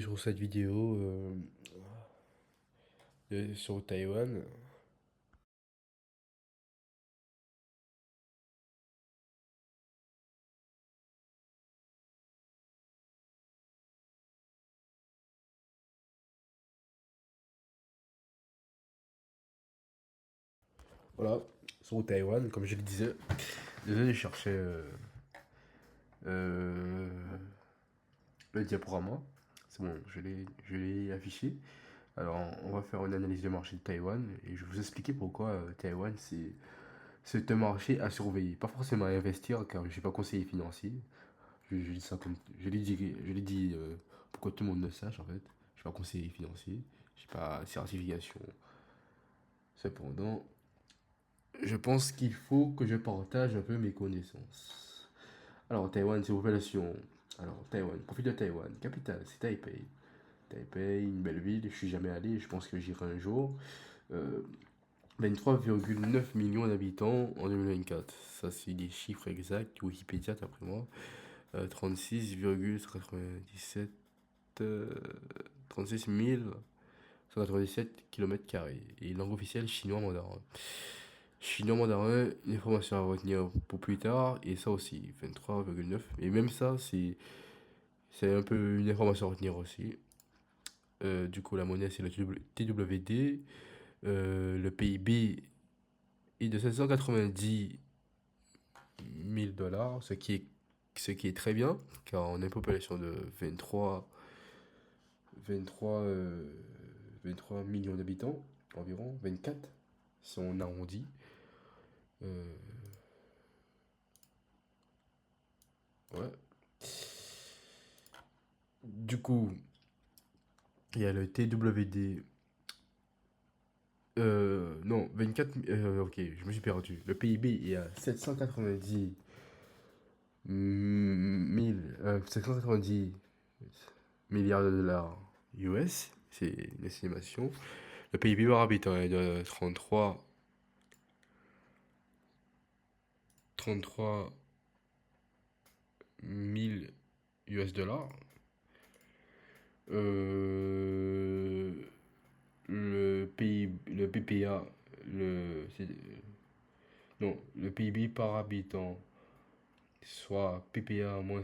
Sur cette vidéo sur Taïwan. Voilà, sur Taïwan, comme je le disais. Désolé, je cherchais euh, le diaporama. C'est bon, je l'ai affiché. Alors, on va faire une analyse du marché de Taïwan et je vais vous expliquer pourquoi Taïwan, c'est un marché à surveiller. Pas forcément à investir, car je ne suis pas conseiller financier. Je dis ça comme. Je l'ai dit pour que tout le monde le sache en fait. Je suis pas conseiller financier. Je n'ai pas certification. Cependant, je pense qu'il faut que je partage un peu mes connaissances. Alors, Taïwan, c'est population. Alors, Taïwan, profil de Taïwan. Capitale, c'est Taipei. Taipei, une belle ville. Je suis jamais allé. Je pense que j'irai un jour. Euh, 23,9 millions d'habitants en 2024. Ça, c'est des chiffres exacts. Wikipédia, d'après moi. 36,97. 36 197 km². Et langue officielle, chinois mandarin. Chinois mandarin, une information à retenir pour plus tard, et ça aussi, 23,9. Et même ça, c'est un peu une information à retenir aussi. Du coup, la monnaie, c'est le TWD. Le PIB est de 790 000 dollars, ce qui est très bien, car on a une population de 23, 23 millions d'habitants, environ, 24, si on arrondit. Euh, ouais. Du coup, il y a le TWD. Non, 24. Ok, je me suis perdu. Le PIB est à 790 milliards de dollars US. C'est une estimation. Le PIB par habitant est de 33 000 US dollars. Euh, le PPA, non, le PIB par habitant, soit PPA moins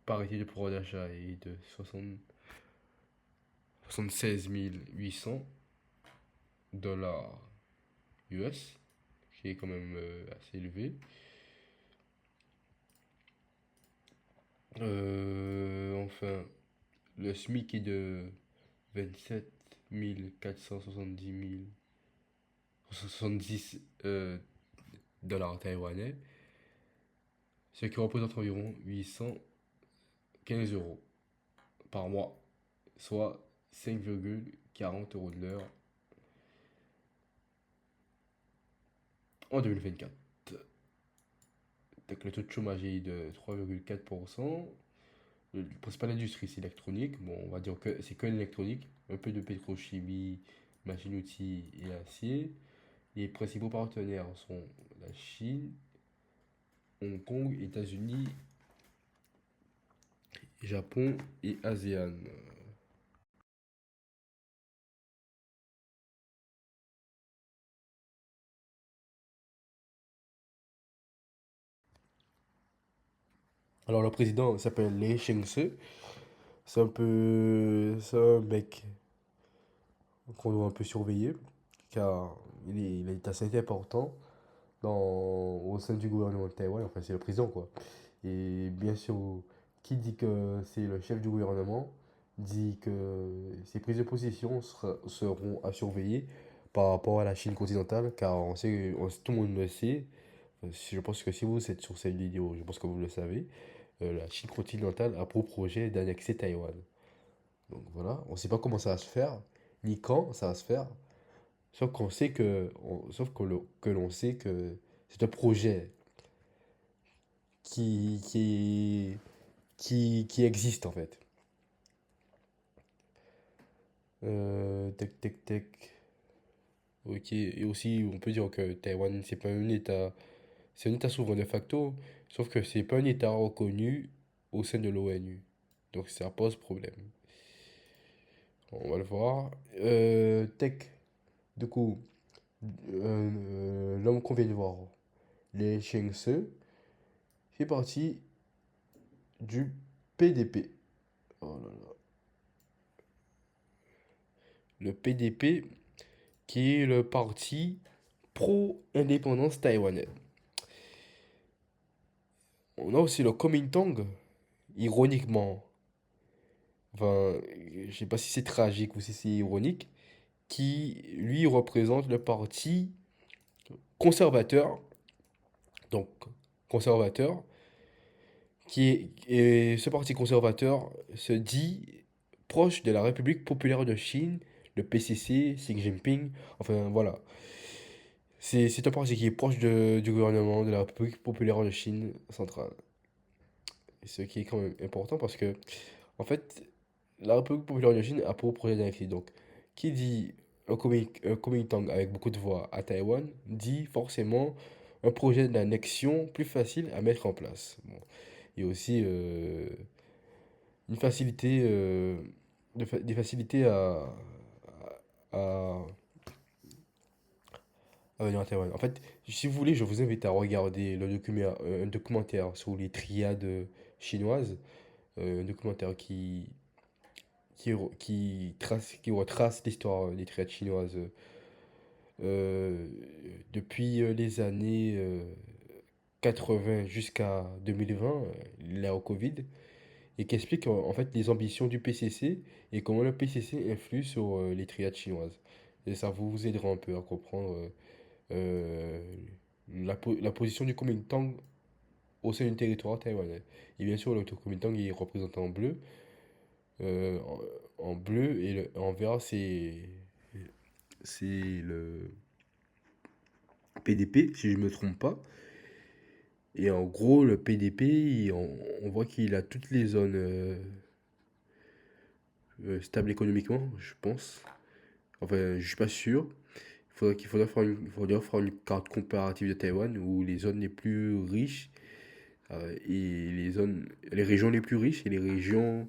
parité de pouvoir d'achat est de 76 800 dollars US, qui est quand même assez élevé. Enfin, le SMIC est de 27 470 70 dollars taïwanais, ce qui représente environ 815 euros par mois, soit 5,40 euros de l'heure en 2024. Donc, le taux de chômage est de 3,4%. Le principal industrie, c'est l'électronique. Bon, on va dire que c'est que l'électronique. Un peu de pétrochimie, machine-outils et acier. Les principaux partenaires sont la Chine, Hong Kong, États-Unis, Japon et ASEAN. Alors, le président s'appelle Lee Cheng-se. C'est un mec qu'on doit un peu surveiller, car il est assez important au sein du gouvernement de Taïwan. Enfin, c'est le président, quoi. Et bien sûr, qui dit que c'est le chef du gouvernement dit que ses prises de position seront à surveiller par rapport à la Chine continentale, car tout le monde le sait. Je pense que si vous êtes sur cette vidéo, je pense que vous le savez, la Chine continentale a pour projet d'annexer Taïwan. Donc voilà, on ne sait pas comment ça va se faire, ni quand ça va se faire, sauf que l'on sait que c'est un projet qui, qui existe en fait. Tac, tac, tac. Ok, et aussi on peut dire que Taïwan, c'est pas un État, c'est un État souverain de facto, sauf que c'est pas un État reconnu au sein de l'ONU. Donc ça pose problème. On va le voir. Tech, du coup, l'homme qu'on vient de voir, les Cheng-Se, fait partie du PDP. Oh là là. Le PDP, qui est le parti pro-indépendance taïwanais. On a aussi le Kuomintang, ironiquement, enfin, je sais pas si c'est tragique ou si c'est ironique, qui lui représente le parti conservateur, donc conservateur, et ce parti conservateur se dit proche de la République populaire de Chine, le PCC, Xi Jinping, enfin voilà. C'est un parti qui est proche du gouvernement de la République populaire de Chine centrale. Ce qui est quand même important parce que, en fait, la République populaire de Chine a pour projet d'annexer. Donc, qui dit un Kuomintang avec beaucoup de voix à Taïwan, dit forcément un projet d'annexion plus facile à mettre en place. Bon. Il y a aussi une facilité, des facilités à, à venir à Taïwan. En fait, si vous voulez, je vous invite à regarder un documentaire sur les triades chinoises, un documentaire qui retrace l'histoire des triades chinoises euh, depuis les années 80 jusqu'à 2020, l'ère au Covid, et qui explique en fait les ambitions du PCC et comment le PCC influe sur les triades chinoises. Et ça vous aidera un peu à comprendre euh, la position du Kuomintang au sein du territoire taïwanais. Et bien sûr, le Kuomintang est représenté en bleu, euh, en bleu et en vert, c'est le PDP, si je ne me trompe pas. Et en gros, le PDP, on voit qu'il a toutes les zones stables économiquement, je pense. Enfin, je suis pas sûr. Il faudra faire une carte comparative de Taïwan où les zones les plus riches et les régions les plus riches et les régions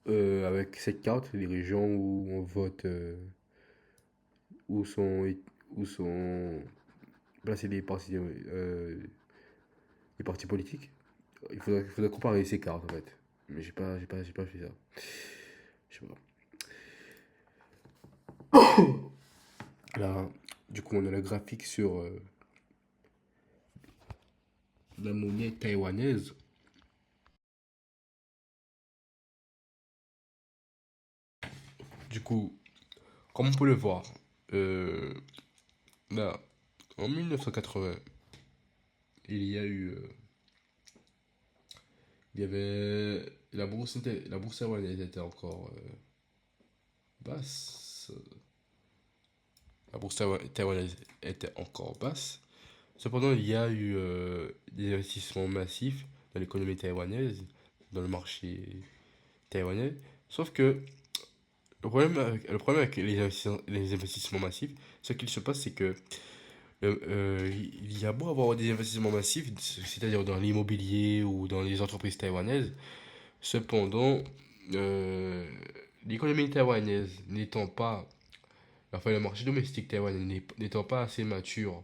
avec cette carte, les régions où on vote, où sont, où sont placés les partis politiques. Il faudrait comparer ces cartes en fait. Mais j'ai pas fait ça. Je sais pas. Là, du coup, on a le graphique sur la monnaie taïwanaise. Du coup, comme on peut le voir, euh, là, en 1980, il y a eu, il y avait la bourse taïwanaise était encore basse. La bourse taïwanaise était encore basse. Cependant, il y a eu des investissements massifs dans l'économie taïwanaise, dans le marché taïwanais. Sauf que le problème avec les investissements massifs, ce qu'il se passe, c'est que il y a beau avoir des investissements massifs, c'est-à-dire dans l'immobilier ou dans les entreprises taïwanaises, cependant, euh, l'économie taïwanaise n'étant pas, enfin le marché domestique taïwanais n'étant pas assez mature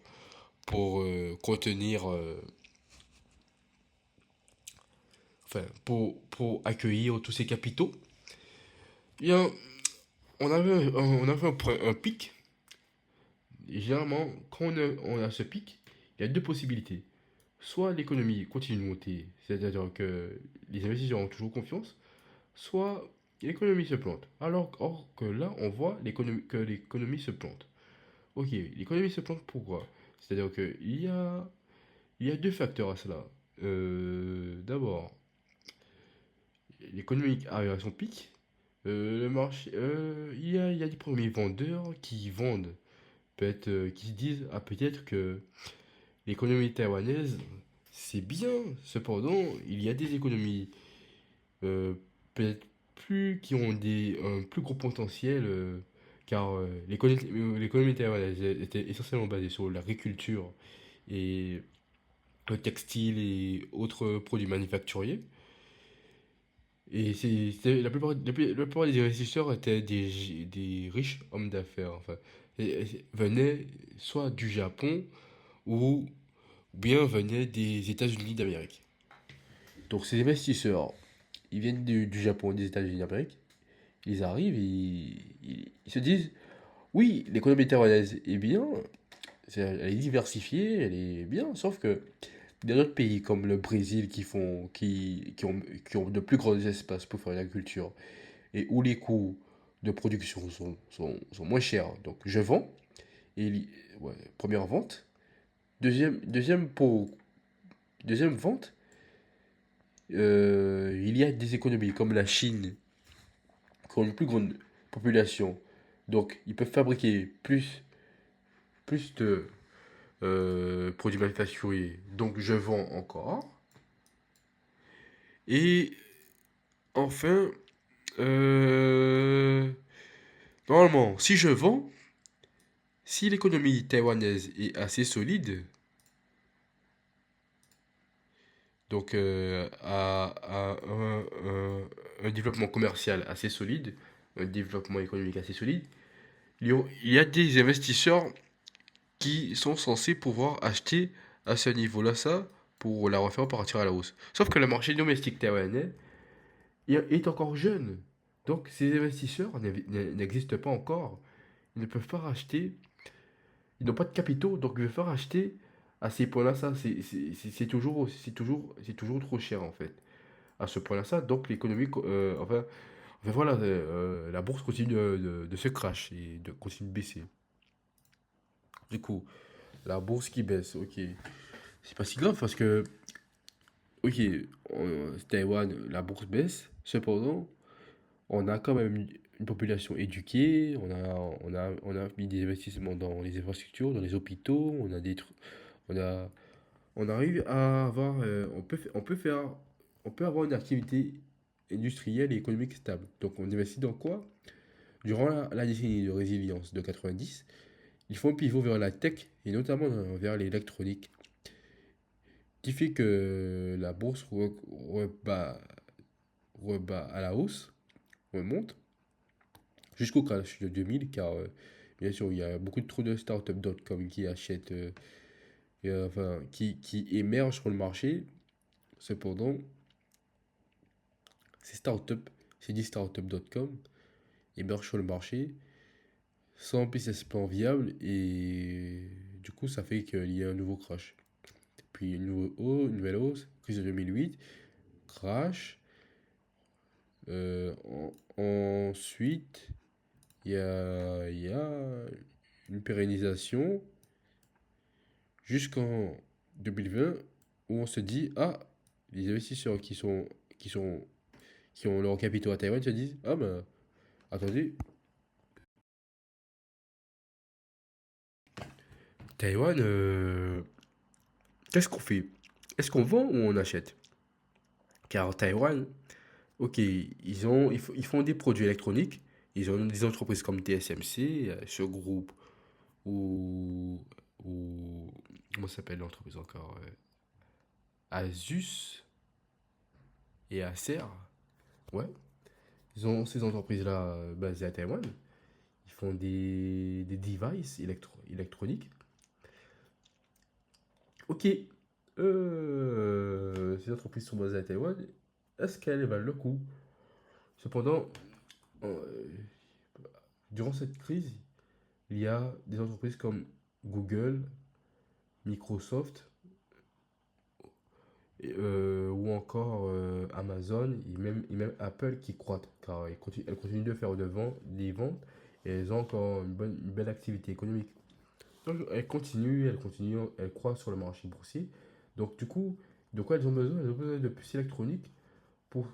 pour contenir, enfin pour accueillir tous ces capitaux, eh bien, on avait un pic. Et généralement, quand on a ce pic, il y a deux possibilités. Soit l'économie continue de monter, c'est-à-dire que les investisseurs ont toujours confiance, soit l'économie se plante. Or que là, on voit que l'économie se plante. Ok, l'économie se plante pourquoi? C'est-à-dire qu'il y a deux facteurs à cela. D'abord, l'économie arrive à son pic. Le marché, il y a des premiers vendeurs qui vendent, peut-être, qui se disent, ah, peut-être que l'économie taïwanaise, c'est bien. Cependant, il y a des économies euh, peut-être qui ont un plus gros potentiel, car l'économie taïwanaise était essentiellement basée sur l'agriculture et le textile et autres produits manufacturiers. Et la plupart des investisseurs étaient des riches hommes d'affaires. Enfin, venaient soit du Japon ou bien venaient des États-Unis d'Amérique. Donc ces investisseurs, ils viennent du Japon et des États-Unis d'Amérique. Ils arrivent, ils se disent, oui, l'économie taïwanaise est bien, elle est diversifiée, elle est bien, sauf que il y a d'autres pays comme le Brésil qui ont de plus grands espaces pour faire l'agriculture et où les coûts de production sont moins chers. Donc je vends, et ouais, première vente. Deuxième vente, il y a des économies comme la Chine qui ont une plus grande population. Donc ils peuvent fabriquer plus de produits manufacturiers. Donc je vends encore. Et enfin, euh, normalement, si je vends, si l'économie taïwanaise est assez solide, donc un développement commercial assez solide, un développement économique assez solide, il y a des investisseurs qui sont censés pouvoir acheter à ce niveau-là ça pour la refaire partir à la hausse. Sauf que le marché domestique taïwanais est encore jeune. Donc ces investisseurs n'existent pas encore. Ils ne peuvent pas racheter. Ils n'ont pas de capitaux, donc ils ne peuvent pas racheter à ces points-là ça. C'est toujours trop cher en fait. À ce point-là ça. Donc l'économie, enfin voilà, la bourse continue de se crash et de continue de baisser. Du coup, la bourse qui baisse, ok. C'est pas si grave parce que, ok, Taïwan, la bourse baisse. Cependant, on a quand même une population éduquée, on a mis des investissements dans les infrastructures, dans les hôpitaux, on a, on arrive à avoir, on peut avoir une activité industrielle et économique stable. Donc on investit dans quoi? Durant la décennie de résilience de 90, ils font un pivot vers la tech et notamment vers l'électronique, qui fait que la bourse rebat à la hausse, remonte, jusqu'au crash de 2000, car bien sûr, il y a beaucoup trop de startups.com qui achètent, enfin, qui émergent sur le marché. Cependant, ces startups, ces 10 startups.com émergent sur le marché sans business plan viable et du coup, ça fait qu'il y a un nouveau crash. Puis une nouvelle hausse, crise de 2008, crash. Ensuite, il y a une pérennisation jusqu'en 2020 où on se dit, ah, les investisseurs qui sont, qui ont leur capitaux à Taïwan se disent, ah ben, attendez, Taïwan, qu'est-ce qu'on fait? Est-ce qu'on vend ou on achète? Car Taïwan, ok, ils font des produits électroniques, ils ont des entreprises comme TSMC, ce groupe, ou, ou comment s'appelle l'entreprise encore? Asus et Acer, ouais. Ils ont ces entreprises-là basées à Taïwan. Ils font des devices électroniques. Ok, ces entreprises sont basées à Taïwan. Est-ce qu'elles valent le coup? Cependant, euh, durant cette crise, il y a des entreprises comme Google, Microsoft ou encore Amazon et même Apple qui croît car elles continuent de faire des ventes et elles ont encore une belle activité économique. Donc elles continuent, elles croient sur le marché boursier. Donc du coup, de quoi elles ont besoin? Elles ont besoin de puces électroniques pour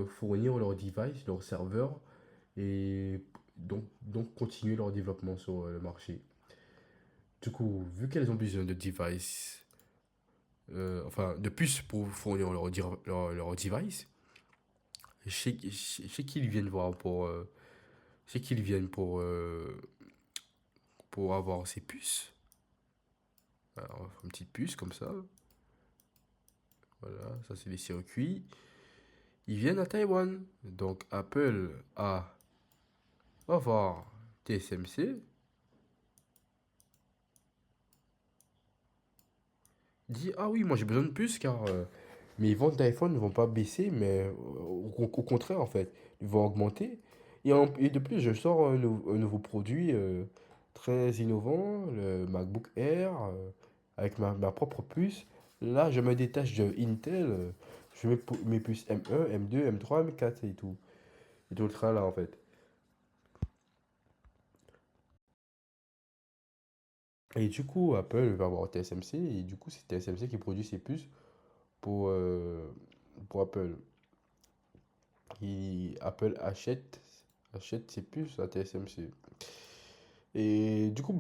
fournir leurs devices, leurs serveurs et donc continuer leur développement sur le marché. Du coup, vu qu'elles ont besoin de devices, enfin de puces pour fournir leur device, je sais qu'ils viennent voir je sais qu'ils viennent pour avoir ces puces. Alors, une petite puce comme ça. Voilà, ça c'est les circuits. ils viennent à Taïwan. Donc Apple va voir TSMC, dit ah oui, moi j'ai besoin de puces car mes ventes d'iPhone ne vont pas baisser, mais au contraire en fait, ils vont augmenter. Et de plus, je sors un nouveau produit très innovant, le MacBook Air, avec ma propre puce. Là, je me détache de Intel, je mets mes puces M1, M2, M3, M4 et tout. Et tout le train là en fait. Et du coup, Apple va avoir TSMC, et du coup, c'est TSMC qui produit ces puces pour, euh, pour Apple. Apple achète ses puces à TSMC. Et du coup,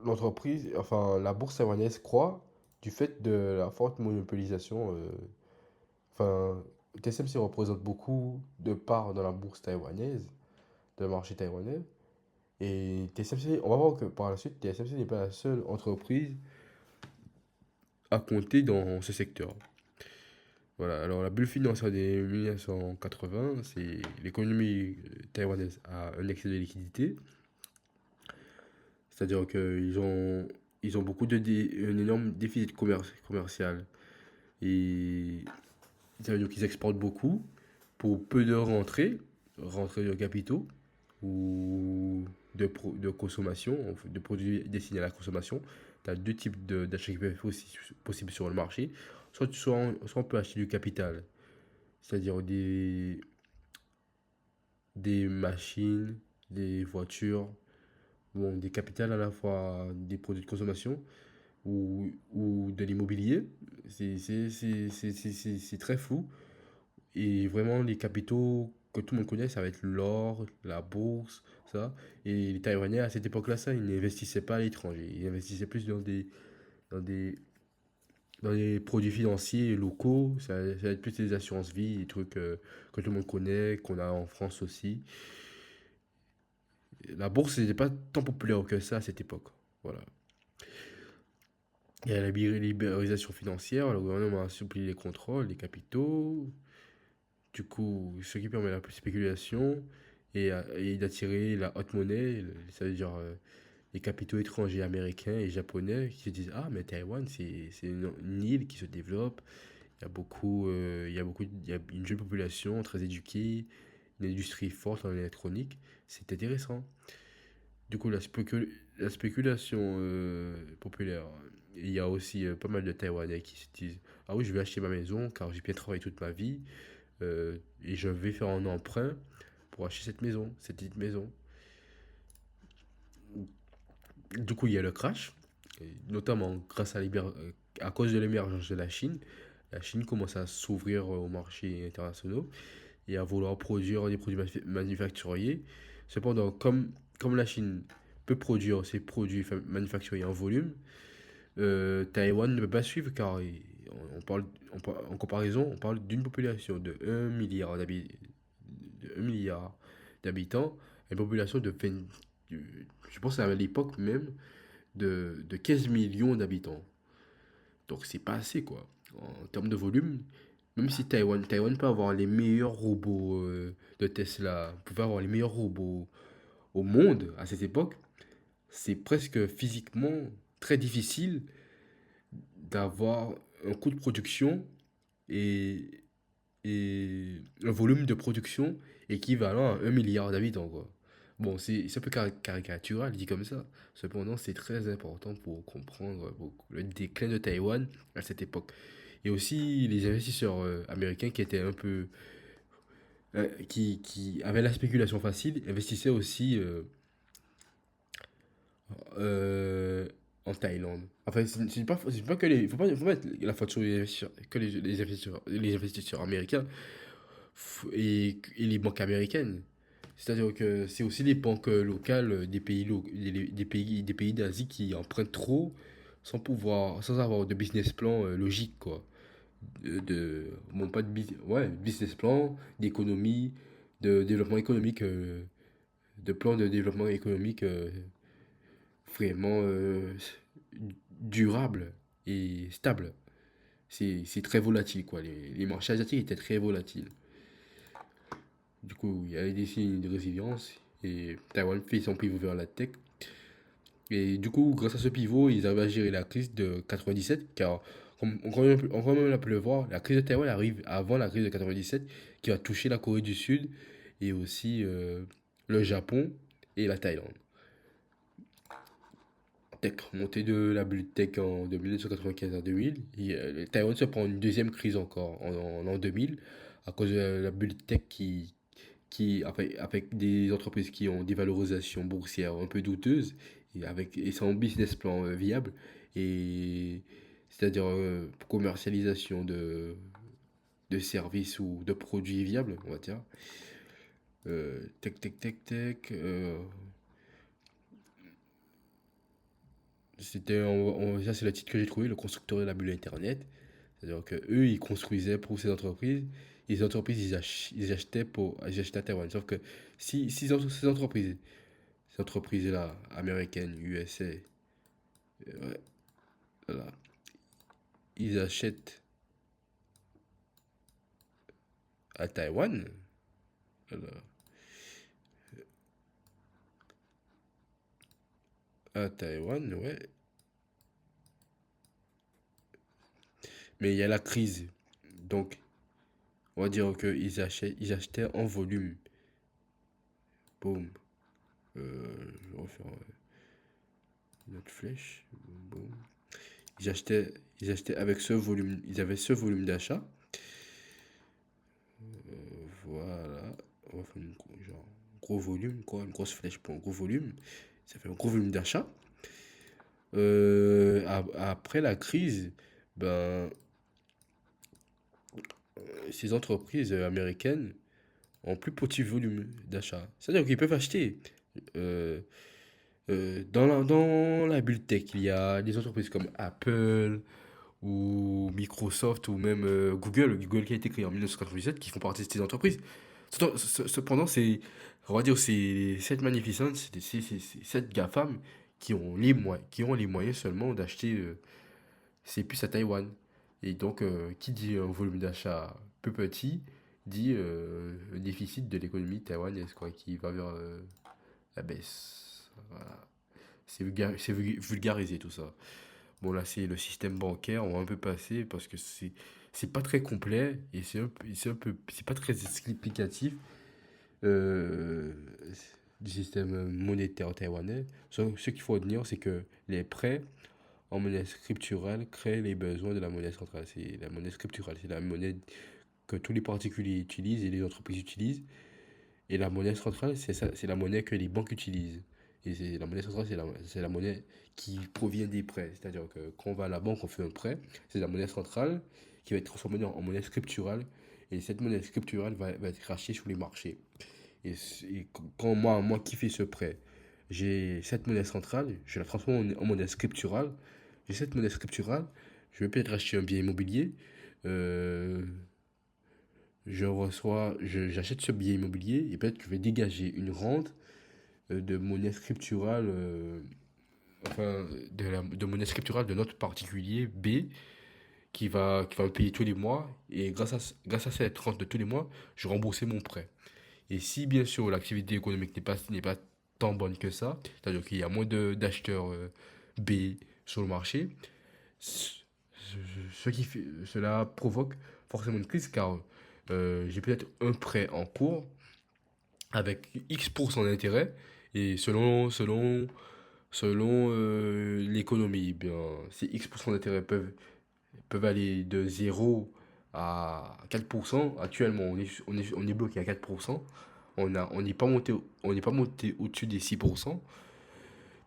l'entreprise, enfin, la bourse taïwanaise croît du fait de la forte monopolisation. Enfin, TSMC représente beaucoup de parts dans la bourse taïwanaise, dans le marché taïwanais. Et TSMC, on va voir que par la suite, TSMC n'est pas la seule entreprise à compter dans ce secteur. Voilà, alors la bulle financière des 1980, c'est l'économie taïwanaise a un excès de liquidité, c'est-à-dire ils ont un énorme déficit commercial et ça veut dire qu'ils exportent beaucoup pour peu de rentrées de capitaux ou de consommation, de produits destinés à la consommation. Tu as deux types d'achats qui peuvent être possibles sur le marché. Soit on peut acheter du capital, c'est-à-dire des machines, des voitures, bon, des capitales à la fois des produits de consommation ou de l'immobilier. C'est très fou. Et vraiment, les capitaux que tout le monde connaît, ça va être l'or, la bourse, ça. Et les Taïwanais, à cette époque-là, ça, ils n'investissaient pas à l'étranger. Ils investissaient plus dans des, dans des produits financiers locaux. Ça va être plus des assurances vie, des trucs que tout le monde connaît, qu'on a en France aussi. La bourse n'était pas tant populaire que ça à cette époque. Voilà. Il y a la libéralisation financière, le gouvernement a assoupli les contrôles, les capitaux, du coup, ce qui permet la spéculation et d'attirer la haute monnaie, ça veut dire les capitaux étrangers américains et japonais qui se disent ah, mais Taïwan, c'est une île qui se développe, il y a une jeune population très éduquée, une industrie forte en électronique, c'est intéressant. Du coup, la spéculation populaire, il y a aussi pas mal de Taïwanais qui se disent ah oui, je vais acheter ma maison car j'ai bien travaillé toute ma vie et je vais faire un emprunt pour acheter cette maison, cette petite maison. Du coup, il y a le crash, et notamment à cause de l'émergence de la Chine. La Chine commence à s'ouvrir aux marchés internationaux et à vouloir produire des produits manufacturiers. Cependant, comme la Chine peut produire ses produits manufacturiers en volume, Taïwan ne peut pas suivre car on parle, en comparaison, on parle d'une population de 1 milliard d'habitants, une population je pense à l'époque même, de 15 millions d'habitants. Donc c'est pas assez quoi. En termes de volume, même si Taïwan peut avoir les meilleurs robots de Tesla, pouvait avoir les meilleurs robots au monde à cette époque, c'est presque physiquement très difficile d'avoir un coût de production et, et un volume de production équivalent à 1 milliard d'habitants, quoi. Bon, c'est un peu caricatural, dit comme ça. Cependant, c'est très important pour comprendre le déclin de Taïwan à cette époque. Et aussi les investisseurs américains qui étaient un peu... qui avaient la spéculation facile, investissaient aussi euh, en Thaïlande. Enfin, c'est pas que les... Faut pas mettre la faute sur les investisseurs, que les investisseurs américains et les banques américaines. C'est-à-dire que c'est aussi les banques locales des pays d'Asie qui empruntent trop sans avoir de business plan logique, quoi. Bon, pas de ouais, business plan, d'économie, de développement économique, de plan de développement économique vraiment durable et stable. c'est très volatile, quoi. Les marchés asiatiques étaient très volatiles. Du coup, il y a des signes de résilience et Taïwan fait son pivot vers la tech. Et du coup, grâce à ce pivot, ils arrivent à gérer la crise de 97, car comme on a pu le voir, la crise de Taïwan arrive avant la crise de 97, qui va toucher la Corée du Sud et aussi le Japon et la Thaïlande. Tech, montée de la bulle tech de 1995 à 2000, et, Taïwan se prend une deuxième crise encore en 2000 à cause de la bulle tech avec des entreprises qui ont des valorisations boursières un peu douteuses et sans business plan viable, et c'est-à-dire commercialisation de services ou de produits viables, on va dire. Ça c'est le titre que j'ai trouvé, le constructeur de la bulle Internet. C'est-à-dire que eux, ils construisaient pour ces entreprises. Et ces entreprises, ils achetaient à Taïwan. Sauf que si ces entreprises-là, américaines, USA, ouais, voilà, ils achètent à Taïwan, voilà, à Taïwan, ouais. Mais il y a la crise. Donc, on va dire ils achetaient en volume. Boum. Je vais refaire une autre flèche. Boum. Ils achetaient, ils achetaient avec ce volume. Ils avaient ce volume d'achat. Voilà. On va faire genre, un gros volume, quoi. Une grosse flèche pour un gros volume. Ça fait un gros volume d'achat. Après la crise, ben, ces entreprises américaines ont plus petit volume d'achat. C'est-à-dire qu'ils peuvent acheter. Euh, dans la bulle tech, il y a des entreprises comme Apple ou Microsoft ou même Google qui a été créé en 1997 qui font partie de ces entreprises. Cependant, on va dire, c'est cette magnificence, c'est cette GAFAM qui ont les moyens seulement d'acheter ces puces à Taïwan. Et donc, qui dit un volume d'achat peu petit, dit un déficit de l'économie taïwanaise, quoi, qui va vers la baisse. Voilà. C'est vulgarisé tout ça. Bon, là, c'est le système bancaire, on va un peu passer parce que c'est pas très complet et c'est pas très explicatif euh, du système monétaire taïwanais. Ce qu'il faut retenir, c'est que les prêts en monnaie scripturale créent les besoins de la monnaie centrale. C'est la monnaie scripturale, c'est la monnaie que tous les particuliers utilisent et les entreprises utilisent. Et la monnaie centrale, c'est la monnaie que les banques utilisent. Et la monnaie centrale, c'est la monnaie qui provient des prêts. C'est-à-dire que quand on va à la banque, on fait un prêt, c'est la monnaie centrale qui va être transformée en monnaie scripturale. Et cette monnaie scripturale va être rachetée sur les marchés. Et quand moi qui fais ce prêt, j'ai cette monnaie centrale, je la transforme en monnaie scripturale. J'ai cette monnaie scripturale, je vais peut-être racheter un bien immobilier. Euh, j'achète ce billet immobilier et peut-être que je vais dégager une rente de monnaie scripturale, enfin, de monnaie scripturale de notre particulier B qui va me payer tous les mois. Et grâce à cette rente de tous les mois, je rembourse mon prêt. Et si bien sûr l'activité économique n'est pas tant bonne que ça, c'est-à-dire qu'il y a moins d'acheteurs B sur le marché, ce, cela provoque forcément une crise car j'ai peut-être un prêt en cours avec X% d'intérêt et selon l'économie, eh bien, ces X% d'intérêt peuvent aller de 0 à 4%. Actuellement, on est bloqué à 4%. On n'est pas monté au-dessus des 6%.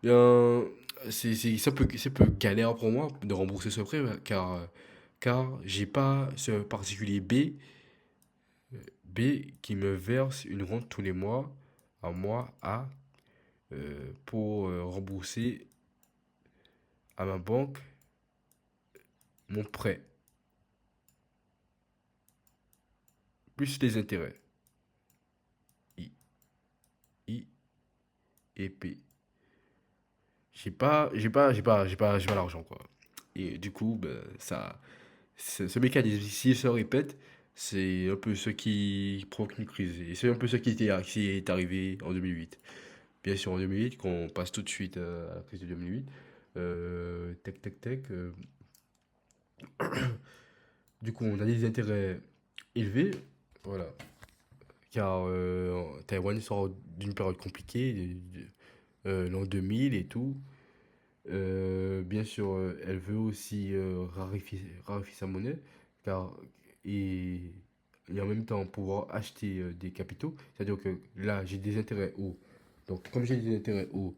Bien, c'est un peu galère pour moi de rembourser ce prêt car j'ai pas ce particulier B qui me verse une rente tous les mois à moi A pour rembourser à ma banque mon prêt, plus les intérêts. I, I et P. J'ai pas l'argent, quoi. Et du coup, ben, ce mécanisme, s'il se répète, c'est un peu ce qui provoque une crise. Et c'est un peu ce qui est arrivé en 2008. Bien sûr, en 2008, qu'on passe tout de suite à la crise de 2008. Tac, tac, tac. Du coup, on a des intérêts élevés. Voilà. Car Taïwan sort d'une période compliquée, l'an 2000 et tout. Bien sûr, elle veut aussi raréfier sa monnaie, car et, et en même temps pouvoir acheter des capitaux. C'est-à-dire que là, j'ai des intérêts hauts. Donc, comme j'ai des intérêts hauts,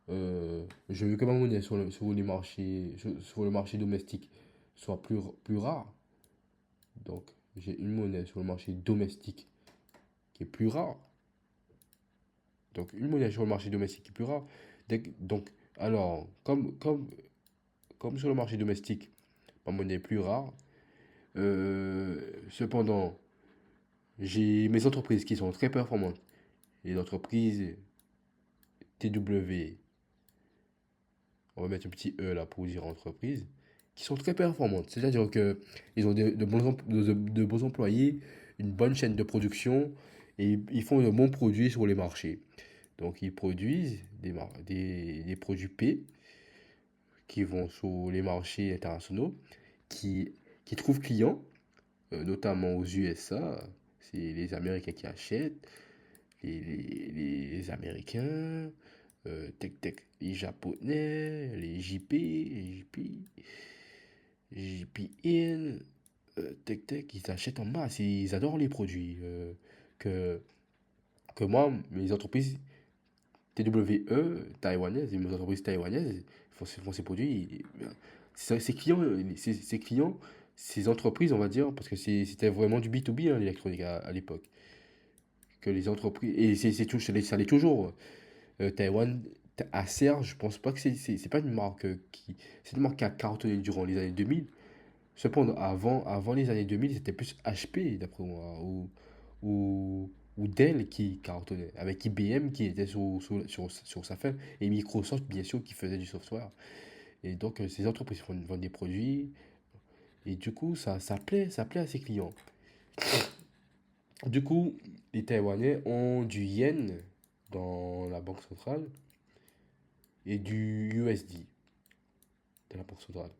je veux que ma monnaie sur les marchés, sur le marché domestique soit plus rare. Donc, j'ai une monnaie sur le marché domestique qui est plus rare. Donc, une monnaie sur le marché domestique qui est plus rare. Donc, alors, comme sur le marché domestique, ma monnaie est plus rare. Cependant, j'ai mes entreprises qui sont très performantes. Les entreprises TW, on va mettre un petit E là pour dire entreprise, qui sont très performantes. C'est-à-dire que ils ont de bons employés, une bonne chaîne de production et ils font de bons produits sur les marchés. Donc ils produisent des produits P qui vont sur les marchés internationaux, qui, qui trouvent clients, notamment aux USA. C'est les Américains qui achètent, les Américains, les Japonais, les JPN, ils achètent en masse, ils adorent les produits. Que, que moi, mes entreprises TWE taïwanaises, et mes entreprises taïwanaises font ces produits. Ces clients, ces clients, ces entreprises, on va dire, parce que c'était vraiment du B2B, hein, l'électronique à l'époque. Que les entreprises, et ça l'est toujours. Taïwan, Acer, je pense pas que c'est pas une marque c'est une marque qui a cartonné durant les années 2000. Cependant, avant les années 2000, c'était plus HP, d'après moi, ou Dell qui cartonnait, avec IBM qui était sur sa fin, et Microsoft, bien sûr, qui faisait du software. Et donc, ces entreprises vendent des produits, et du coup, ça plaît à ses clients. Du coup, les Taïwanais ont du yen dans la banque centrale et du USD dans la banque centrale.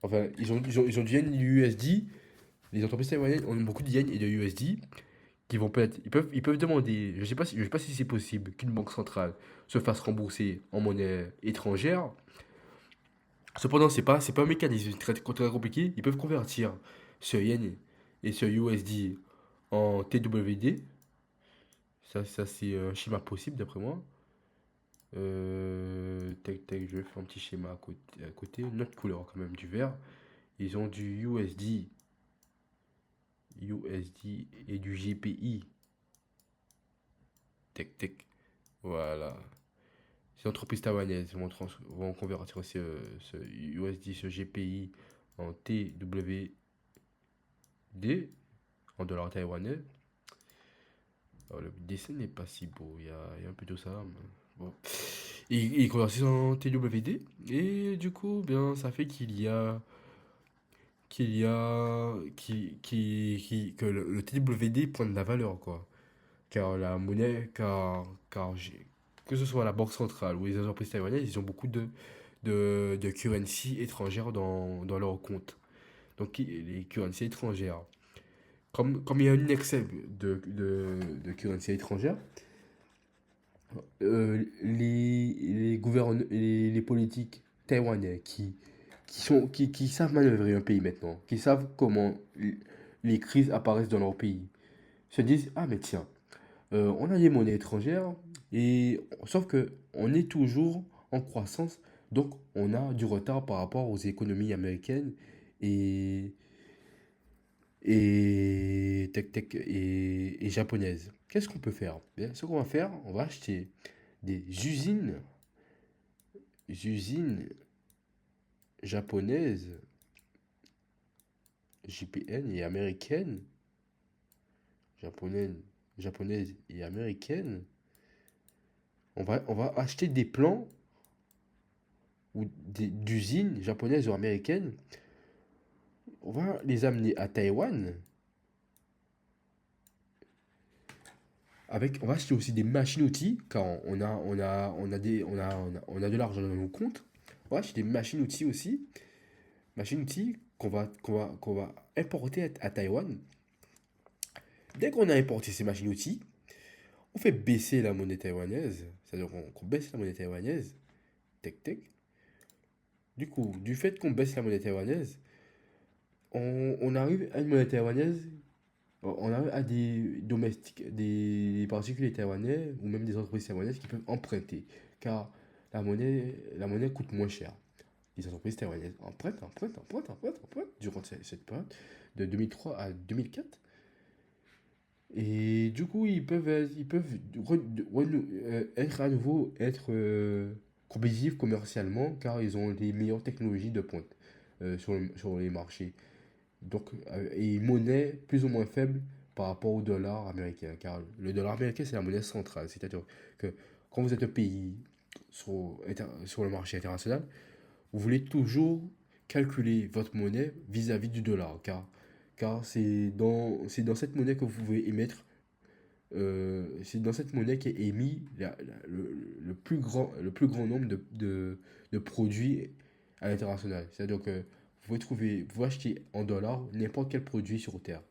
Enfin, ils ont du yen et du USD. Les entreprises taïwanaises ont beaucoup de yen et de USD qui vont peut-être, ils peuvent demander, je sais pas si c'est possible qu'une banque centrale se fasse rembourser en monnaie étrangère. Cependant, c'est pas un mécanisme très compliqué. Ils peuvent convertir ce yen et ce USD en TWD. Ça c'est un schéma possible d'après moi. Je vais faire un petit schéma à côté. Une autre couleur quand même du vert. Ils ont du USD et du GPI. Tac. Voilà. Ces entreprises taïwanaises vont convertir ce USD, ce GPI en TWD, en dollars taïwanais. Alors, le dessin n'est pas si beau, il y a un peu de ça. Bon. Ils convertissent en TWD, et du coup, bien, ça fait que le TWD prend de la valeur, quoi. Car la monnaie, que ce soit la banque centrale ou les entreprises taïwanaises, ils ont beaucoup de currency étrangères dans leur compte. Donc les currencies étrangères. Comme il y a un excès de currency étrangère, les politiques taïwanais qui savent manœuvrer un pays maintenant, qui savent comment les crises apparaissent dans leur pays, se disent, ah mais tiens, on a des monnaies étrangères, et sauf que on est toujours en croissance, donc on a du retard par rapport aux économies américaines et, et japonaises. Qu'est-ce qu'on peut faire? Bien, ce qu'on va faire, on va acheter des usines japonaises, JPN et américaines, japonaises, japonaises et américaines. On va acheter des plans d'usines japonaises ou américaines on va les amener à Taïwan avec, on va acheter aussi des machines-outils, car on a de l'argent dans nos comptes. On va acheter des machines-outils aussi, machines-outils qu'on va importer à Taïwan. Dès qu'on a importé ces machines-outils, on fait baisser la monnaie taïwanaise, c'est-à-dire qu'on baisse la monnaie taïwanaise, tech tech. Du coup, du fait qu'on baisse la monnaie taïwanaise, on arrive à une monnaie taïwanaise, on arrive à des domestiques, des particuliers taïwanais ou même des entreprises taïwanaises qui peuvent emprunter, car la monnaie coûte moins cher. Les entreprises taïwanaises empruntent durant cette période de 2003 à 2004. Et du coup, être à nouveau compétitifs commercialement car ils ont les meilleures technologies de pointe sur les marchés. Donc, et une monnaie plus ou moins faible par rapport au dollar américain. Car le dollar américain, c'est la monnaie centrale. C'est-à-dire que quand vous êtes un pays sur le marché international, vous voulez toujours calculer votre monnaie vis-à-vis du dollar. Car c'est dans cette monnaie que vous pouvez émettre c'est dans cette monnaie qu'est émis le plus grand nombre de produits à l'international. C'est-à-dire que vous pouvez acheter en dollars n'importe quel produit sur Terre.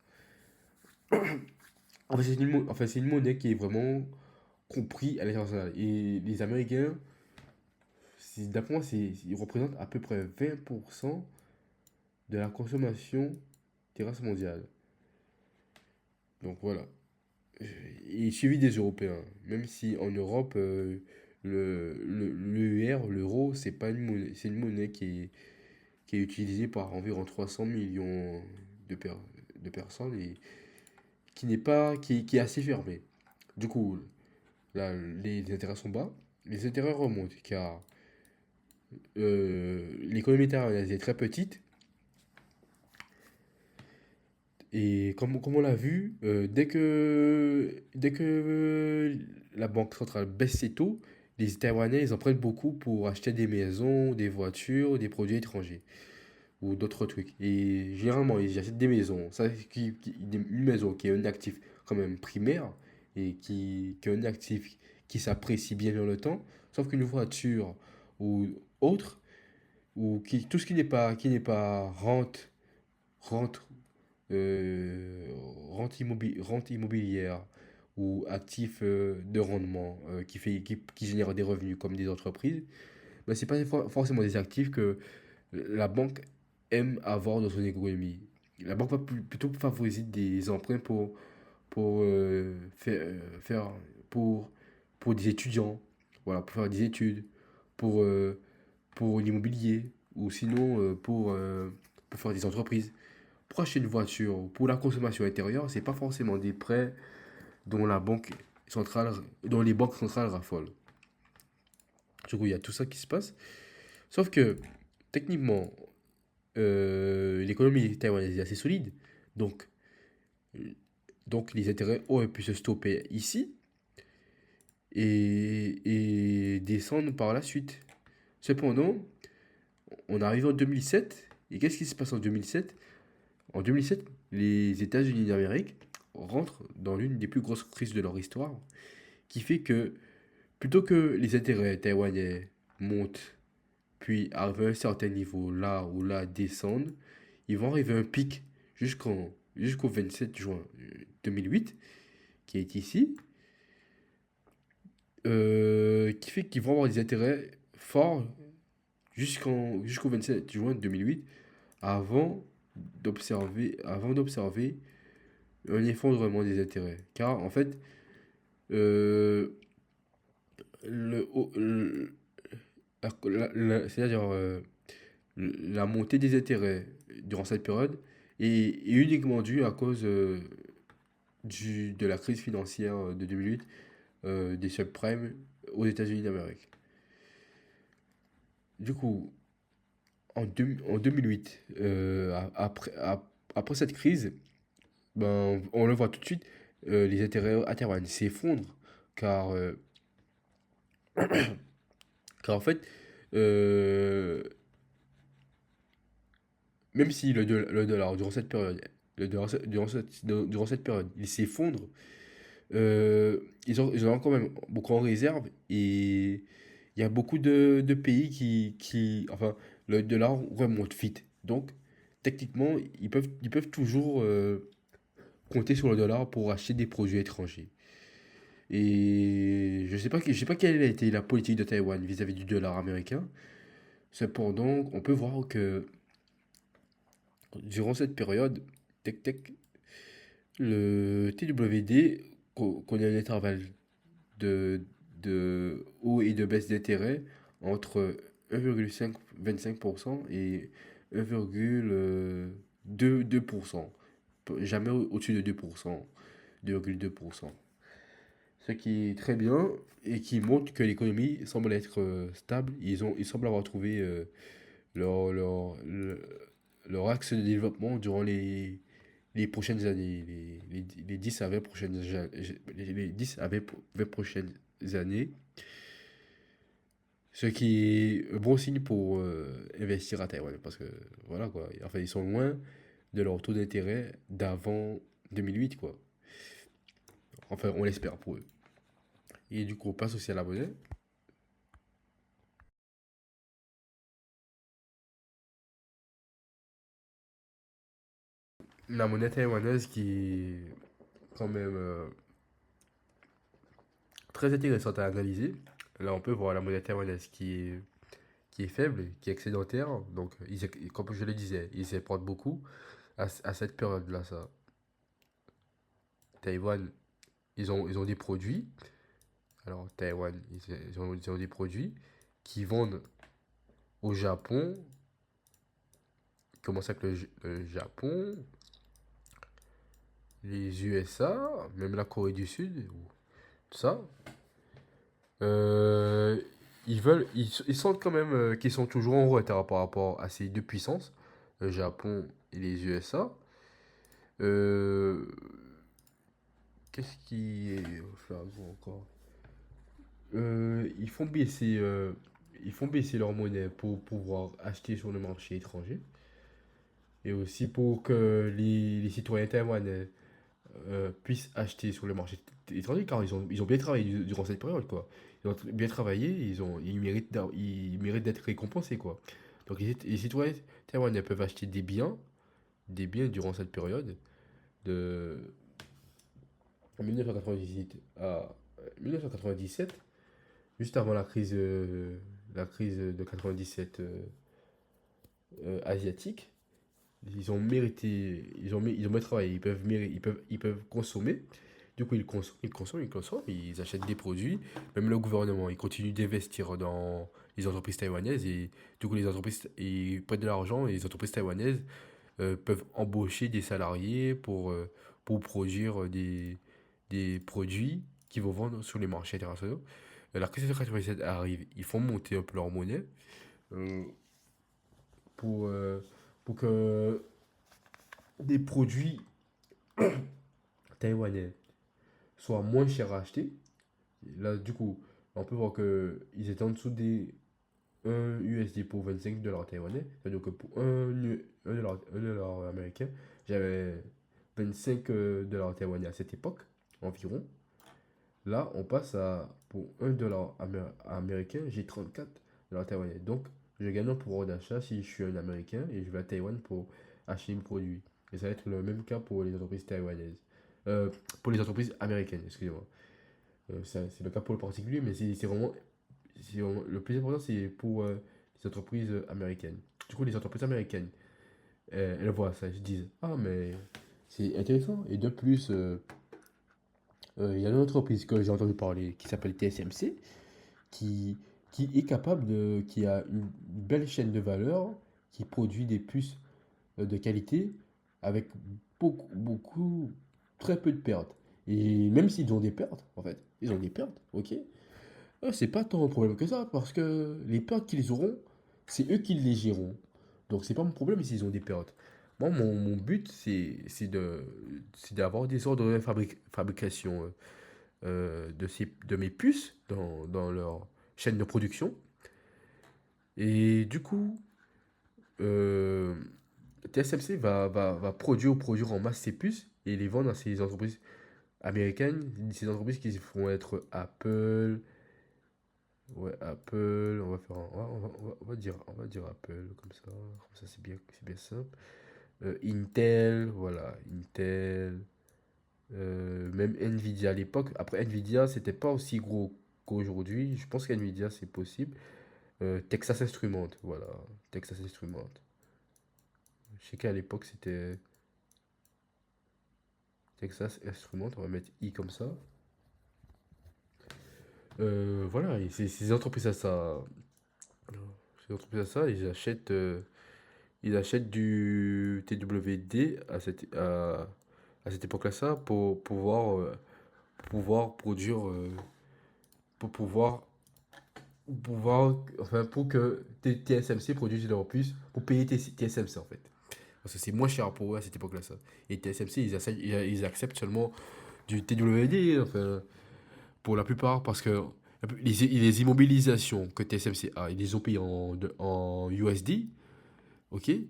En fait, c'est une monnaie qui est vraiment compris à l'international. Et les Américains, d'après moi, ils représentent à peu près 20% de la consommation terrestre mondiale. Donc voilà. Et suivi des Européens. Même si en Europe, l'EUR, l'euro, c'est une monnaie qui est utilisée par environ 300 millions de, per- de personnes et qui est assez fermée. Du coup, là, les intérêts sont bas, les intérêts remontent car l'économie internationale est très petite et comme on l'a vu, dès que la Banque centrale baisse ses taux, les Taïwanais ils en prennent beaucoup pour acheter des maisons, des voitures, des produits étrangers ou d'autres trucs. Et généralement, ils achètent des maisons. Une maison qui est un actif quand même primaire et qui est un actif qui s'apprécie bien dans le temps, sauf qu'une voiture ou autre, tout ce qui n'est pas rente, euh, rente immobilière ou actif de rendement qui génère des revenus comme des entreprises, ben, c'est pas forcément des actifs que la banque aime avoir dans son économie. La banque va plutôt favoriser des emprunts faire pour, pour des étudiants, voilà, pour faire des études, pour, euh, pour l'immobilier, ou sinon pour faire des entreprises. Pour acheter une voiture, pour la consommation intérieure, c'est pas forcément des prêts dont la banque centrale, dont les banques centrales raffolent. Du coup, il y a tout ça qui se passe. Sauf que, techniquement, l'économie taïwanaise est assez solide. Donc, donc les intérêts auraient pu se stopper ici et descendre par la suite. Cependant, on arrive en 2007. Et qu'est-ce qui se passe en 2007? En 2007, les États-Unis d'Amérique rentrent dans l'une des plus grosses crises de leur histoire, qui fait que plutôt que les intérêts taïwanais montent, puis arrivent à un certain niveau, là ou là descendent, ils vont arriver à un pic jusqu'au 27 juin 2008, qui est ici, qui fait qu'ils vont avoir des intérêts forts jusqu'au 27 juin 2008, avant d'observer un effondrement des intérêts. Car en fait, euh, c'est-à-dire la montée des intérêts durant cette période est uniquement due à cause de la crise financière de 2008 des subprimes aux États-Unis d'Amérique. Du coup, en 2008, après cette crise, ben, on le voit tout de suite, les intérêts à Taïwan s'effondrent car, car en fait, euh, même si le dollar, durant cette période, durant cette période, il s'effondre, ils ont quand même beaucoup en réserve et il y a beaucoup de pays enfin, le dollar remonte vite. Donc, techniquement, ils peuvent toujours compter sur le dollar pour acheter des produits étrangers. Et je sais pas quelle a été la politique de Taïwan vis-à-vis du dollar américain. Cependant, on peut voir que durant cette période, tech, tech, le TWD connaît un intervalle de, de haut et de baisse d'intérêt entre 1,25% et 1,2%. Jamais au-dessus de 2%, 2,2%. Ce qui est très bien et qui montre que l'économie semble être stable. Ils semblent avoir trouvé leur, leur, le- leur axe de développement durant les prochaines années, les 10 à 20 prochaines, les 10 à 20 prochaines années. Ce qui est un bon signe pour investir à Taïwan. Parce que, voilà quoi. Enfin, ils sont loin de leur taux d'intérêt d'avant 2008, quoi. Enfin, on l'espère pour eux. Et du coup, on passe aussi à la monnaie. La monnaie taïwanaise qui est quand même très intéressante à analyser. Là, on peut voir la monnaie taïwanaise qui est faible, qui est excédentaire. Donc, comme je le disais, ils s'importent beaucoup à cette période-là. Ça. Taïwan, ils ont des produits. Alors, Taïwan, ils ont des produits qui vendent au Japon. Ils commencent avec le Japon, les USA, même la Corée du Sud, tout ça. Euh, ils sentent quand même qu'ils sont toujours en retard par rapport à ces deux puissances, le Japon et les USA. Euh, Qu'est-ce qui est flagrant encore? Ils font ils font baisser leur monnaie pour pouvoir acheter sur le marché étranger et aussi pour que les citoyens taïwanais puissent acheter sur le marché étranger car ils ont bien travaillé durant cette période quoi. Ils ont bien travaillé, ils méritent d'être récompensés quoi. Donc les citoyens taïwanais peuvent acheter des biens durant cette période de 1998 à 1997, juste avant la crise de 97 asiatique. Ils ont bien travaillé, ils peuvent consommer. Du coup, ils consomment, ils achètent des produits. Même le gouvernement, il continue d'investir dans les entreprises taïwanaises et du coup, les entreprises, ils prennent de l'argent et les entreprises taïwanaises peuvent embaucher des salariés pour produire des produits qu'ils vont vendre sur les marchés internationaux. La crise de 97 arrive, ils font monter un peu leur monnaie euh, pour, euh, pour que des produits taïwanais soient moins chers à acheter. Là, du coup, on peut voir qu'ils étaient en dessous des 1 USD pour 25 dollars taïwanais. C'est-à-dire que pour 1 dollar américain, j'avais 25 dollars taïwanais à cette époque, environ. Là, on passe à, pour 1 dollar américain, j'ai 34 dollars taïwanais. Donc, je gagne un pouvoir d'achat si je suis un américain et je vais à Taïwan pour acheter un produit. Et ça va être le même cas pour les entreprises taïwanaises. Euh, pour les entreprises américaines, excusez-moi. C'est le cas pour le particulier, mais le plus important, c'est pour les entreprises américaines. Du coup, les entreprises américaines, elles voient ça, elles se disent, ah, mais c'est intéressant. Et de plus, il y a une entreprise que j'ai entendu parler qui s'appelle TSMC, qui, qui a une belle chaîne de valeur, qui produit des puces de qualité avec très peu de pertes. Et même s'ils ont des pertes, en fait, ils ont des pertes, ok, c'est pas tant un problème que ça, parce que les pertes qu'ils auront, c'est eux qui les géreront. Donc c'est pas mon problème s'ils ont des pertes. Moi, mon but, c'est d'avoir des ordres de fabrication de mes puces dans leur chaîne de production. Et du coup, euh, TSMC va produire en masse ces puces et les vendre à ces entreprises américaines, ces entreprises qui vont être Apple, ouais, Apple, on va faire, on va dire Apple comme ça c'est bien simple. Intel, voilà, Intel, même Nvidia à l'époque. Après Nvidia, c'était pas aussi gros qu'aujourd'hui. Je pense qu'Nvidia c'est possible. Texas Instruments, voilà, Texas Instruments. Je sais qu'à l'époque c'était Texas Instruments, on va mettre I comme ça. Voilà, et ces entreprises à ça, ces entreprises à ça, ils achètent du TWD à cette époque-là, ça, pouvoir produire, pour pouvoir, enfin, pour que TSMC produise leur puce, pour payer TSMC en fait. Parce que c'est moins cher pour eux à cette époque-là, ça. Et TSMC, ils acceptent seulement du TWD, enfin, pour la plupart, parce que les immobilisations que TSMC a, ils les ont payées en USD, ok? Et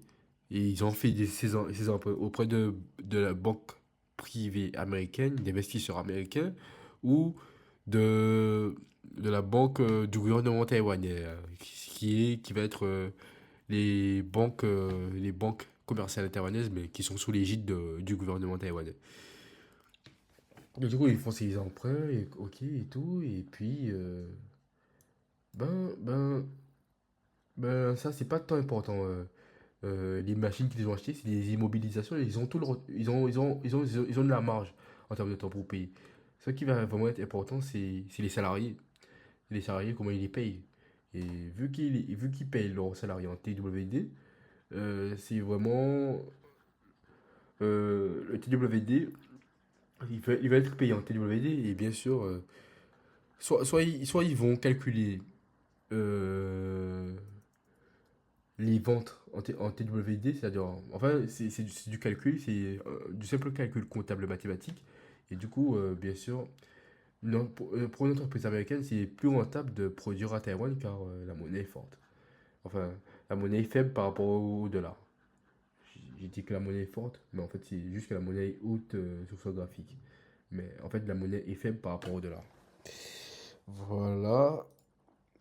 ils ont fait ces emprunts auprès de la banque privée américaine, d'investisseurs américains, ou de, de la banque du gouvernement taïwanais, qui va être les banques commerciales taïwanaises, mais qui sont sous l'égide du gouvernement taïwanais. Et du coup, ils font ces emprunts, et, ok, et tout, et puis, ben, ben, ça, c'est pas tant important. Les machines qu'ils ont achetées, c'est des immobilisations, et ils ont tout ils ont de la marge en termes de temps pour payer. Ce qui va vraiment être important, c'est les salariés. Les salariés, comment ils les payent. Et vu qu'ils payent leurs salariés en TWD, c'est vraiment le TWD, il va être payé en TWD, et bien sûr, soit ils vont calculer euh, les ventes en TWD, c'est-à-dire, enfin, c'est du calcul, c'est du simple calcul comptable mathématique. Et du coup, bien sûr, non, pour une entreprise américaine, c'est plus rentable de produire à Taïwan car la monnaie est forte. Enfin, la monnaie est faible par rapport au dollar. J'ai dit que la monnaie est forte, mais en fait, c'est juste que la monnaie est haute sur son graphique. Mais en fait, la monnaie est faible par rapport au dollar. Voilà.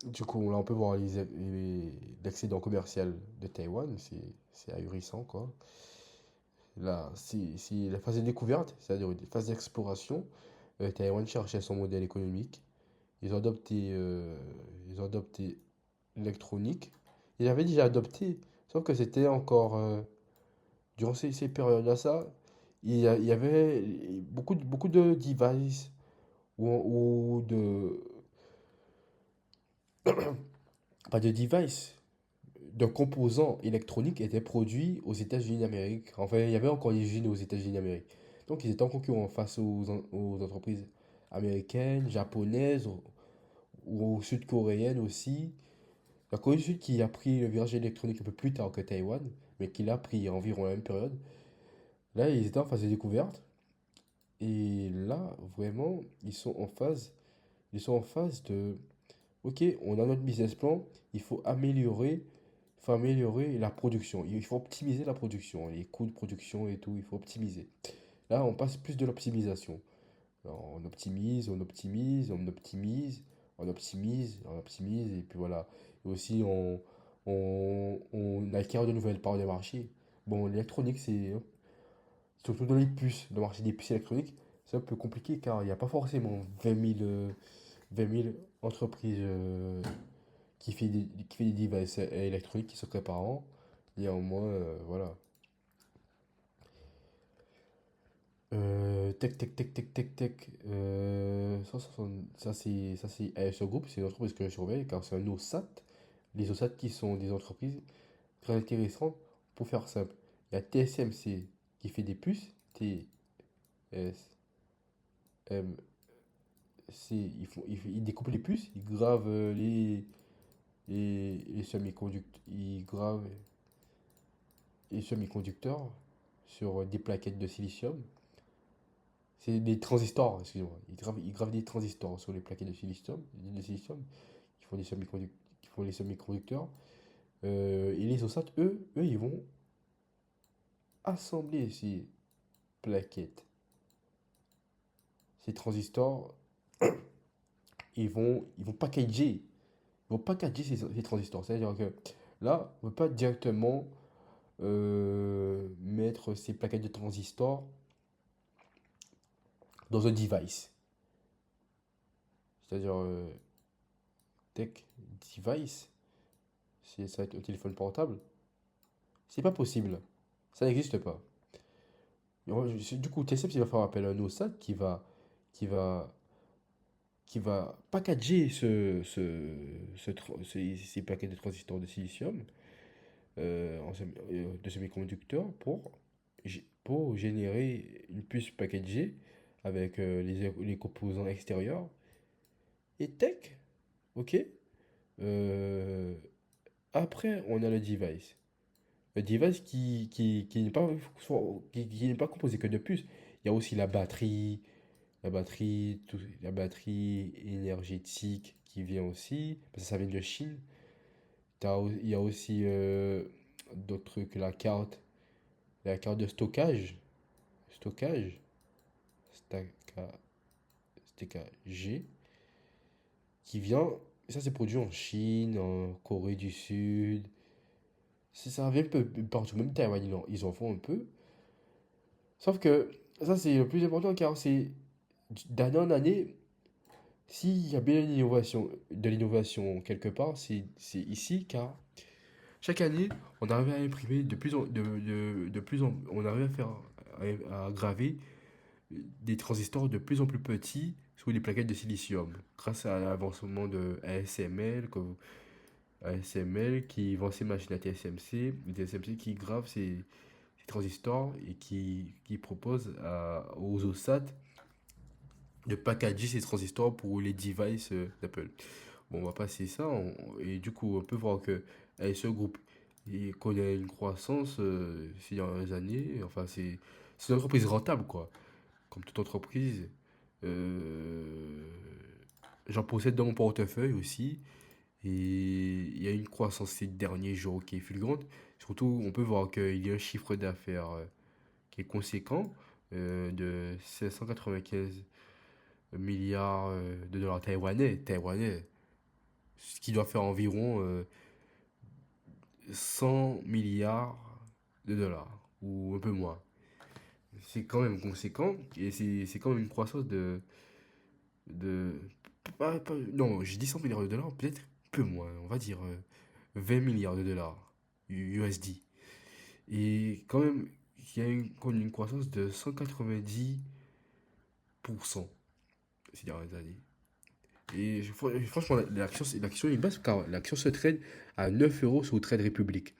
Du coup, là, on peut voir l'excédent commercial de Taïwan. C'est ahurissant, quoi. Là, c'est la phase de découverte, c'est-à-dire une phase d'exploration. Taïwan cherchait son modèle économique. Ils ont adopté, euh, ils ont adopté l'électronique. Ils avaient déjà adopté, sauf que c'était encore, durant ces périodes-là, ça, il y avait beaucoup de devices ou de, pas de devices, de composants électroniques étaient produits aux États-Unis d'Amérique. Enfin, il y avait encore des usines aux États-Unis d'Amérique. Donc, ils étaient en concurrence face aux entreprises américaines, japonaises ou sud-coréennes aussi. La Corée du Sud qui a pris le virage électronique un peu plus tard que Taïwan, mais qui l'a pris environ à la même période. Là, ils étaient en phase de découverte. Et là, vraiment, ils sont en phase de, ok, on a notre business plan, il faut améliorer la production, il faut optimiser la production, les coûts de production et tout, il faut optimiser. Là, on passe plus de l'optimisation. Alors, on optimise, on optimise, on optimise, on optimise, on optimise, et puis voilà. Et aussi, on acquiert de nouvelles parts de marché. Bon, l'électronique, c'est surtout dans les puces, le marché des puces électroniques, c'est un peu compliqué car il n'y a pas forcément 20 000 entreprises qui fait des devices électroniques qui se créent par an. Néanmoins, voilà. Tech. Ça, c'est ASE Group, c'est une entreprise que je surveille car c'est un OSAT. Les OSAT qui sont des entreprises très intéressantes. Pour faire simple, il y a TSMC qui fait des puces. TSMC, ils découpent les puces, ils gravent les semi-conducteurs, ils gravent les semi-conducteurs sur des plaquettes de silicium. C'est des transistors, excusez-moi. Ils gravent des transistors sur les plaquettes de silicium qui font qui font les semi-conducteurs. Et les OSAT, eux, ils vont assembler ces plaquettes, ces transistors, ils vont packager ces transistors. C'est-à-dire que là, on ne peut pas directement mettre ces plaquettes de transistors dans un device. C'est-à-dire, tech device, ça va être un téléphone portable. C'est pas possible. Ça n'existe pas. Du coup, TSM, il va faire appel à un OSAT qui va, qui va packager ces paquets de transistors de silicium de semi-conducteurs pour générer une puce packagée avec les composants extérieurs. Et tech, ok. Euh, Après, on a le device. Le device qui n'est pas, qui n'est pas composé que de puces. Il y a aussi la batterie énergétique qui vient aussi, parce que ça vient de Chine. Il y a aussi d'autres trucs, la carte de stockage, stacka- STKG, qui vient, ça c'est produit en Chine, en Corée du Sud, ça vient un peu partout, même Taïwan, ils en font un peu. Sauf que ça c'est le plus important car c'est d'année en année, s'il y a bien de l'innovation quelque part, c'est ici car chaque année, on arrive à imprimer on arrive à faire, à graver des transistors de plus en plus petits sous les plaquettes de silicium, grâce à l'avancement de ASML qui vend ses machines à TSMC, TSMC qui grave ces transistors et qui propose aux OSAT de packager ces transistors pour les devices d'Apple. Bon, on va passer ça. Et du coup, on peut voir que ce groupe il connaît une croissance ces dernières années. Enfin, c'est une entreprise rentable, quoi. Comme toute entreprise. Euh, J'en possède dans mon portefeuille aussi. Et il y a une croissance ces derniers jours qui est fulgurante. Surtout, on peut voir qu'il y a un chiffre d'affaires qui est conséquent de 795 milliards de dollars taïwanais, ce qui doit faire environ 100 milliards de dollars, ou un peu moins. C'est quand même conséquent, et c'est quand même une croissance de non, j'ai dit 100 milliards de dollars, peut-être peu moins, on va dire 20 milliards de dollars USD. Et quand même, il y a une croissance de 190% ces dernières années. Et franchement, l'action est basse car l'action se trade à 9 euros sur Trade Republic.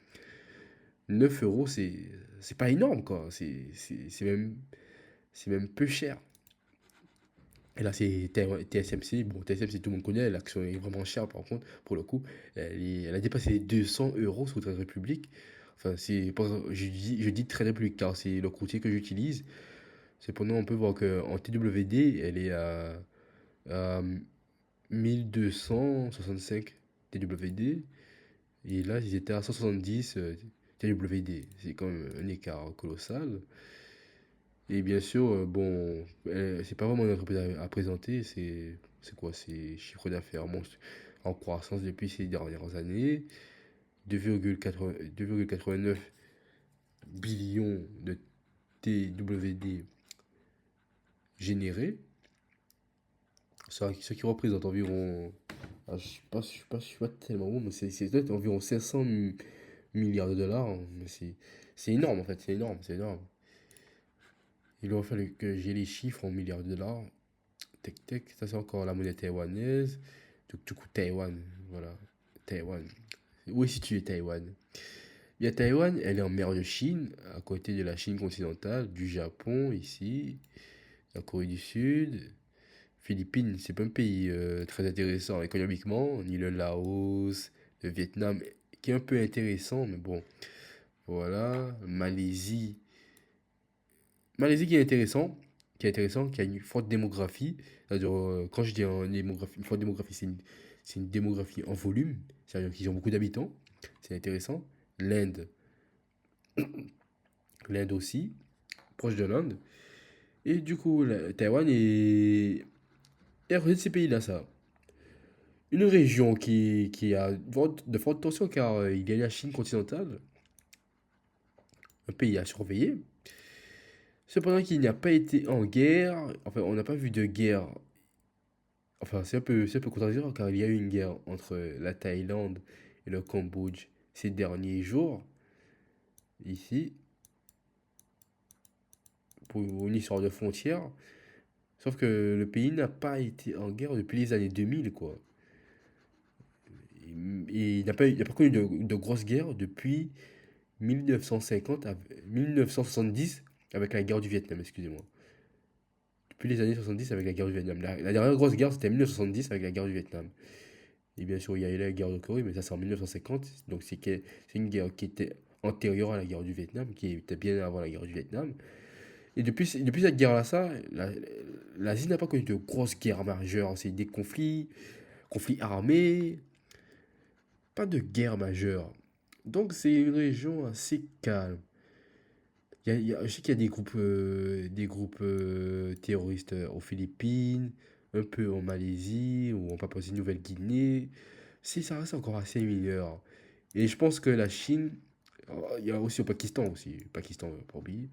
9 euros, c'est pas énorme, quoi. C'est même peu cher. Et là, c'est TSMC. Bon, TSMC, tout le monde connaît. L'action est vraiment chère, par contre, pour le coup. Elle a dépassé les 200 euros sur Trade Republic. Enfin, je dis Trade Republic car c'est le courtier que j'utilise. Cependant, on peut voir qu'en TWD, elle est à 1265 TWD. Et là, ils étaient à 170 TWD. C'est quand même un écart colossal. Et bien sûr, bon, c'est pas vraiment une entreprise à présenter. C'est quoi? C'est chiffre d'affaires en croissance depuis ces dernières années. 2,89 billions de TWD générés. Ce qui représente environ. Je suis pas tellement bon, mais c'est peut-être environ 500 milliards de dollars, hein. Mais c'est énorme en fait, c'est énorme, c'est énorme. Il aurait fallu que j'ai les chiffres en milliards de dollars. Tech tech, ça c'est encore la monnaie taïwanaise. Du coup, Taïwan, voilà. Taïwan. Où est situé Taïwan? Bien, Taïwan, elle est en mer de Chine, à côté de la Chine continentale, du Japon ici, la Corée du Sud. Philippines, c'est pas un pays très intéressant économiquement, ni le Laos, le Vietnam, qui est un peu intéressant, mais bon, voilà. Malaisie qui est intéressant, qui a une forte démographie. C'est-à-dire, quand je dis une forte démographie, c'est une démographie en volume, c'est-à-dire qu'ils ont beaucoup d'habitants, c'est intéressant. L'Inde, l'Inde aussi, proche de l'Inde. Et du coup, Taïwan est à côté de ces pays-là, ça. Une région qui a de fortes tensions car il y a la Chine continentale, un pays à surveiller. Cependant qu'il n'a pas été en guerre, enfin on n'a pas vu de guerre, enfin c'est un peu contradictoire car il y a eu une guerre entre la Thaïlande et le Cambodge ces derniers jours, ici, pour une histoire de frontière. Sauf que le pays n'a pas été en guerre depuis les années 2000, quoi. Et il n'a pas connu de grosses guerres depuis 1950 1970 avec la guerre du Vietnam, excusez-moi. Depuis les années 70 avec la guerre du Vietnam. La dernière grosse guerre, c'était 1970 avec la guerre du Vietnam. Et bien sûr, il y a eu la guerre de Corée, mais ça c'est en 1950. Donc c'est une guerre qui était antérieure à la guerre du Vietnam, qui était bien avant la guerre du Vietnam. Et depuis cette guerre-là, l'Asie n'a pas connu de grosses guerres majeures. C'est des conflits armés, pas de guerre majeure. Donc c'est une région assez calme. Je sais qu'il y a des groupes terroristes aux Philippines, un peu en Malaisie ou en Papouasie-Nouvelle-Guinée. Si ça reste encore assez mineur. Et je pense que la Chine, il y a aussi au Pakistan, pas oublier.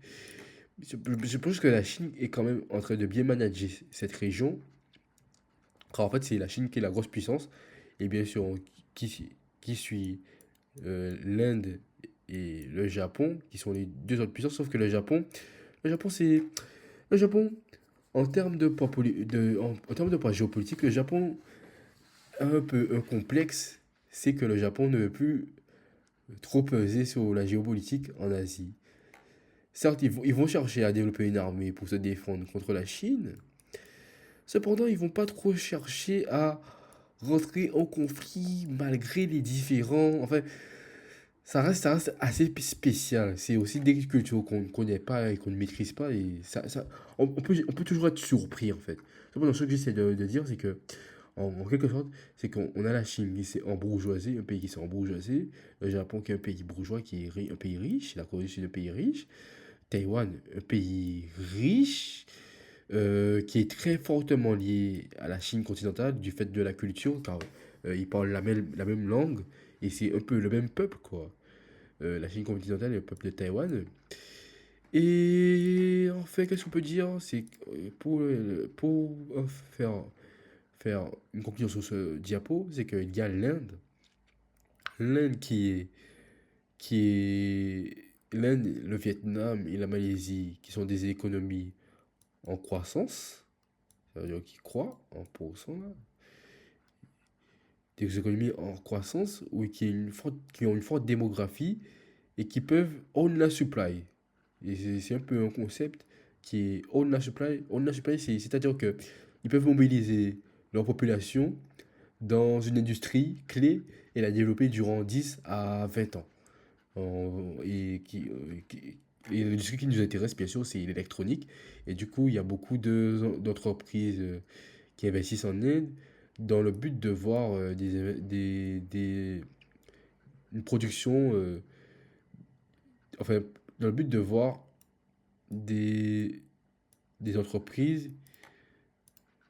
Je pense que la Chine est quand même en train de bien manager cette région, car en fait c'est la Chine qui est la grosse puissance, et bien sûr qui, qui suit l'Inde et le Japon, qui sont les deux autres puissances, sauf que le Japon c'est le Japon, en termes de en termes de poids géopolitique, le Japon a un peu un complexe, c'est que le Japon ne veut plus trop peser sur la géopolitique en Asie. Certes, ils vont chercher à développer une armée pour se défendre contre la Chine, cependant, ils vont pas trop chercher à rentrer en conflit malgré les différents. Enfin, ça reste assez spécial. C'est aussi des cultures qu'on ne connaît pas et qu'on ne maîtrise pas. Et on peut toujours être surpris, en fait. Cependant, ce que j'essaie de dire, c'est que, en quelque sorte, c'est qu'on a la Chine qui s'est embourgeoisée, un pays qui s'est embourgeoisé, le Japon qui est un pays bourgeois, qui est un pays riche, la Corée du Sud, un pays riche, Taïwan, un pays riche, qui est très fortement lié à la Chine continentale du fait de la culture, car ils parlent la même langue et c'est un peu le même peuple, quoi. La Chine continentale et le peuple de Taïwan. Et en fait, qu'est-ce qu'on peut dire? C'est que, pour faire une conclusion sur ce diapo, c'est qu'il y a l'Inde. L'Inde l'Inde, le Vietnam et la Malaisie, qui sont des économies en croissance, ça veut dire qu'ils croient en pourcent là, des économies en croissance ou qui ont une forte démographie et qui peuvent own la supply. Et c'est un peu un concept qui est own la supply. Own la supply, c'est-à-dire que ils peuvent mobiliser leur population dans une industrie clé et la développer durant 10 à 20 ans. Et l'industrie qui nous intéresse, bien sûr, c'est l'électronique. Et du coup, il y a beaucoup d'entreprises qui investissent en Inde dans le but de voir une production, enfin, dans le but de voir des, des entreprises,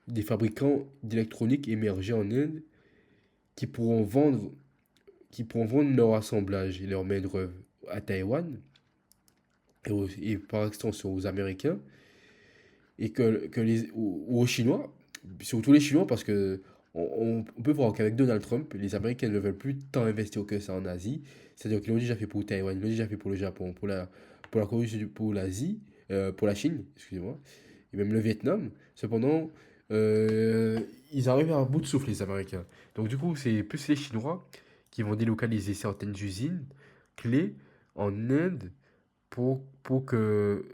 des fabricants d'électronique émerger en Inde qui pourront vendre, qui pourront vendre leur assemblage et leur main-d'œuvre à Taïwan et par extension aux Américains et ou aux Chinois, surtout les Chinois parce que on peut voir qu'avec Donald Trump, les Américains ne veulent plus tant investir que ça en Asie. C'est-à-dire qu'ils l'ont déjà fait pour Taïwan, ils l'ont déjà fait pour le Japon, pour la Corée du Sud, pour l'Asie, pour la Chine, excusez-moi, et même le Vietnam. Cependant, euh, ils arrivent à bout de souffle, les Américains. Donc du coup, c'est plus les Chinois qui vont délocaliser certaines usines clés en Inde pour que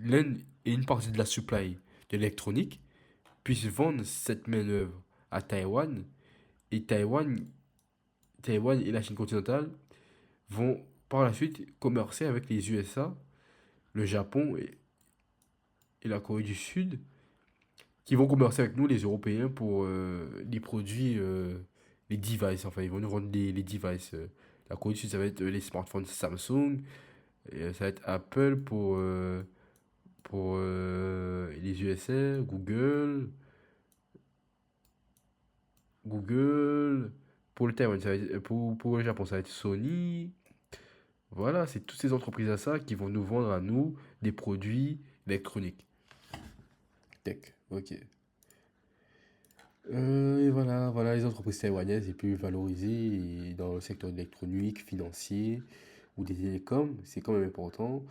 l'Inde et une partie de la supply de l'électronique puissent vendre cette main-d'œuvre à Taïwan. Et Taïwan et la Chine continentale vont par la suite commercer avec les USA, le Japon et la Corée du Sud, qui vont commercer avec nous, les Européens, pour les produits, les devices. Enfin, ils vont nous vendre les devices. La Corée du Sud, ça va être les smartphones Samsung. Et ça va être Apple pour les USA, Google, pour le Taïwan, pour le Japon, ça va être Sony. Voilà, c'est toutes ces entreprises à ça qui vont nous vendre à nous des produits électroniques. Tech, ok. Et voilà, les entreprises taïwanaises les plus valorisées dans le secteur électronique, financier ou des télécoms, c'est quand même important.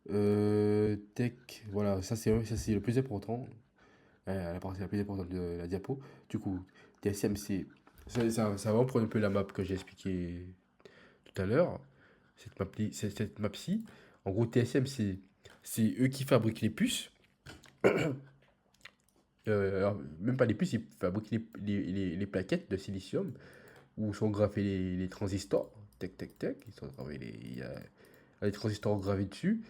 Tech, voilà, ça c'est le plus important, la partie la plus importante de la diapo. Du coup, TSMC, ça va reprendre un peu la map que j'ai expliqué tout à l'heure, cette map-ci. En gros, TSMC, c'est eux qui fabriquent les puces. Alors, même pas les puces, ils fabriquent les plaquettes de silicium où sont gravés les transistors. Tac, tac, tac. Ils sont gravés il y a les transistors gravés dessus.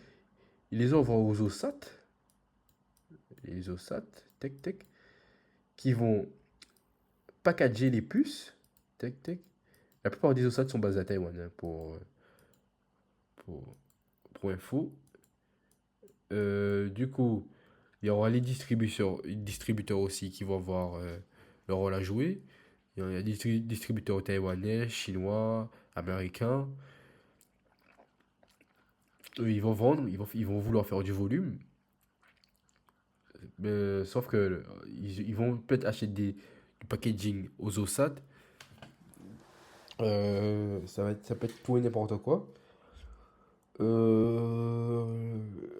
Ils les envoient aux OSAT. Les OSAT, tac, tac. Qui vont packager les puces. Tac, tac. La plupart des OSAT sont basés à Taïwan, hein, pour, pour info. Du coup, il y aura les distributeurs aussi qui vont avoir leur rôle à jouer. Il y a des distributeurs taïwanais, chinois, américains. Eux, ils vont vendre, ils vont vouloir faire du volume. Sauf que ils vont peut-être acheter du packaging aux OSAT. Ça peut être tout et n'importe quoi.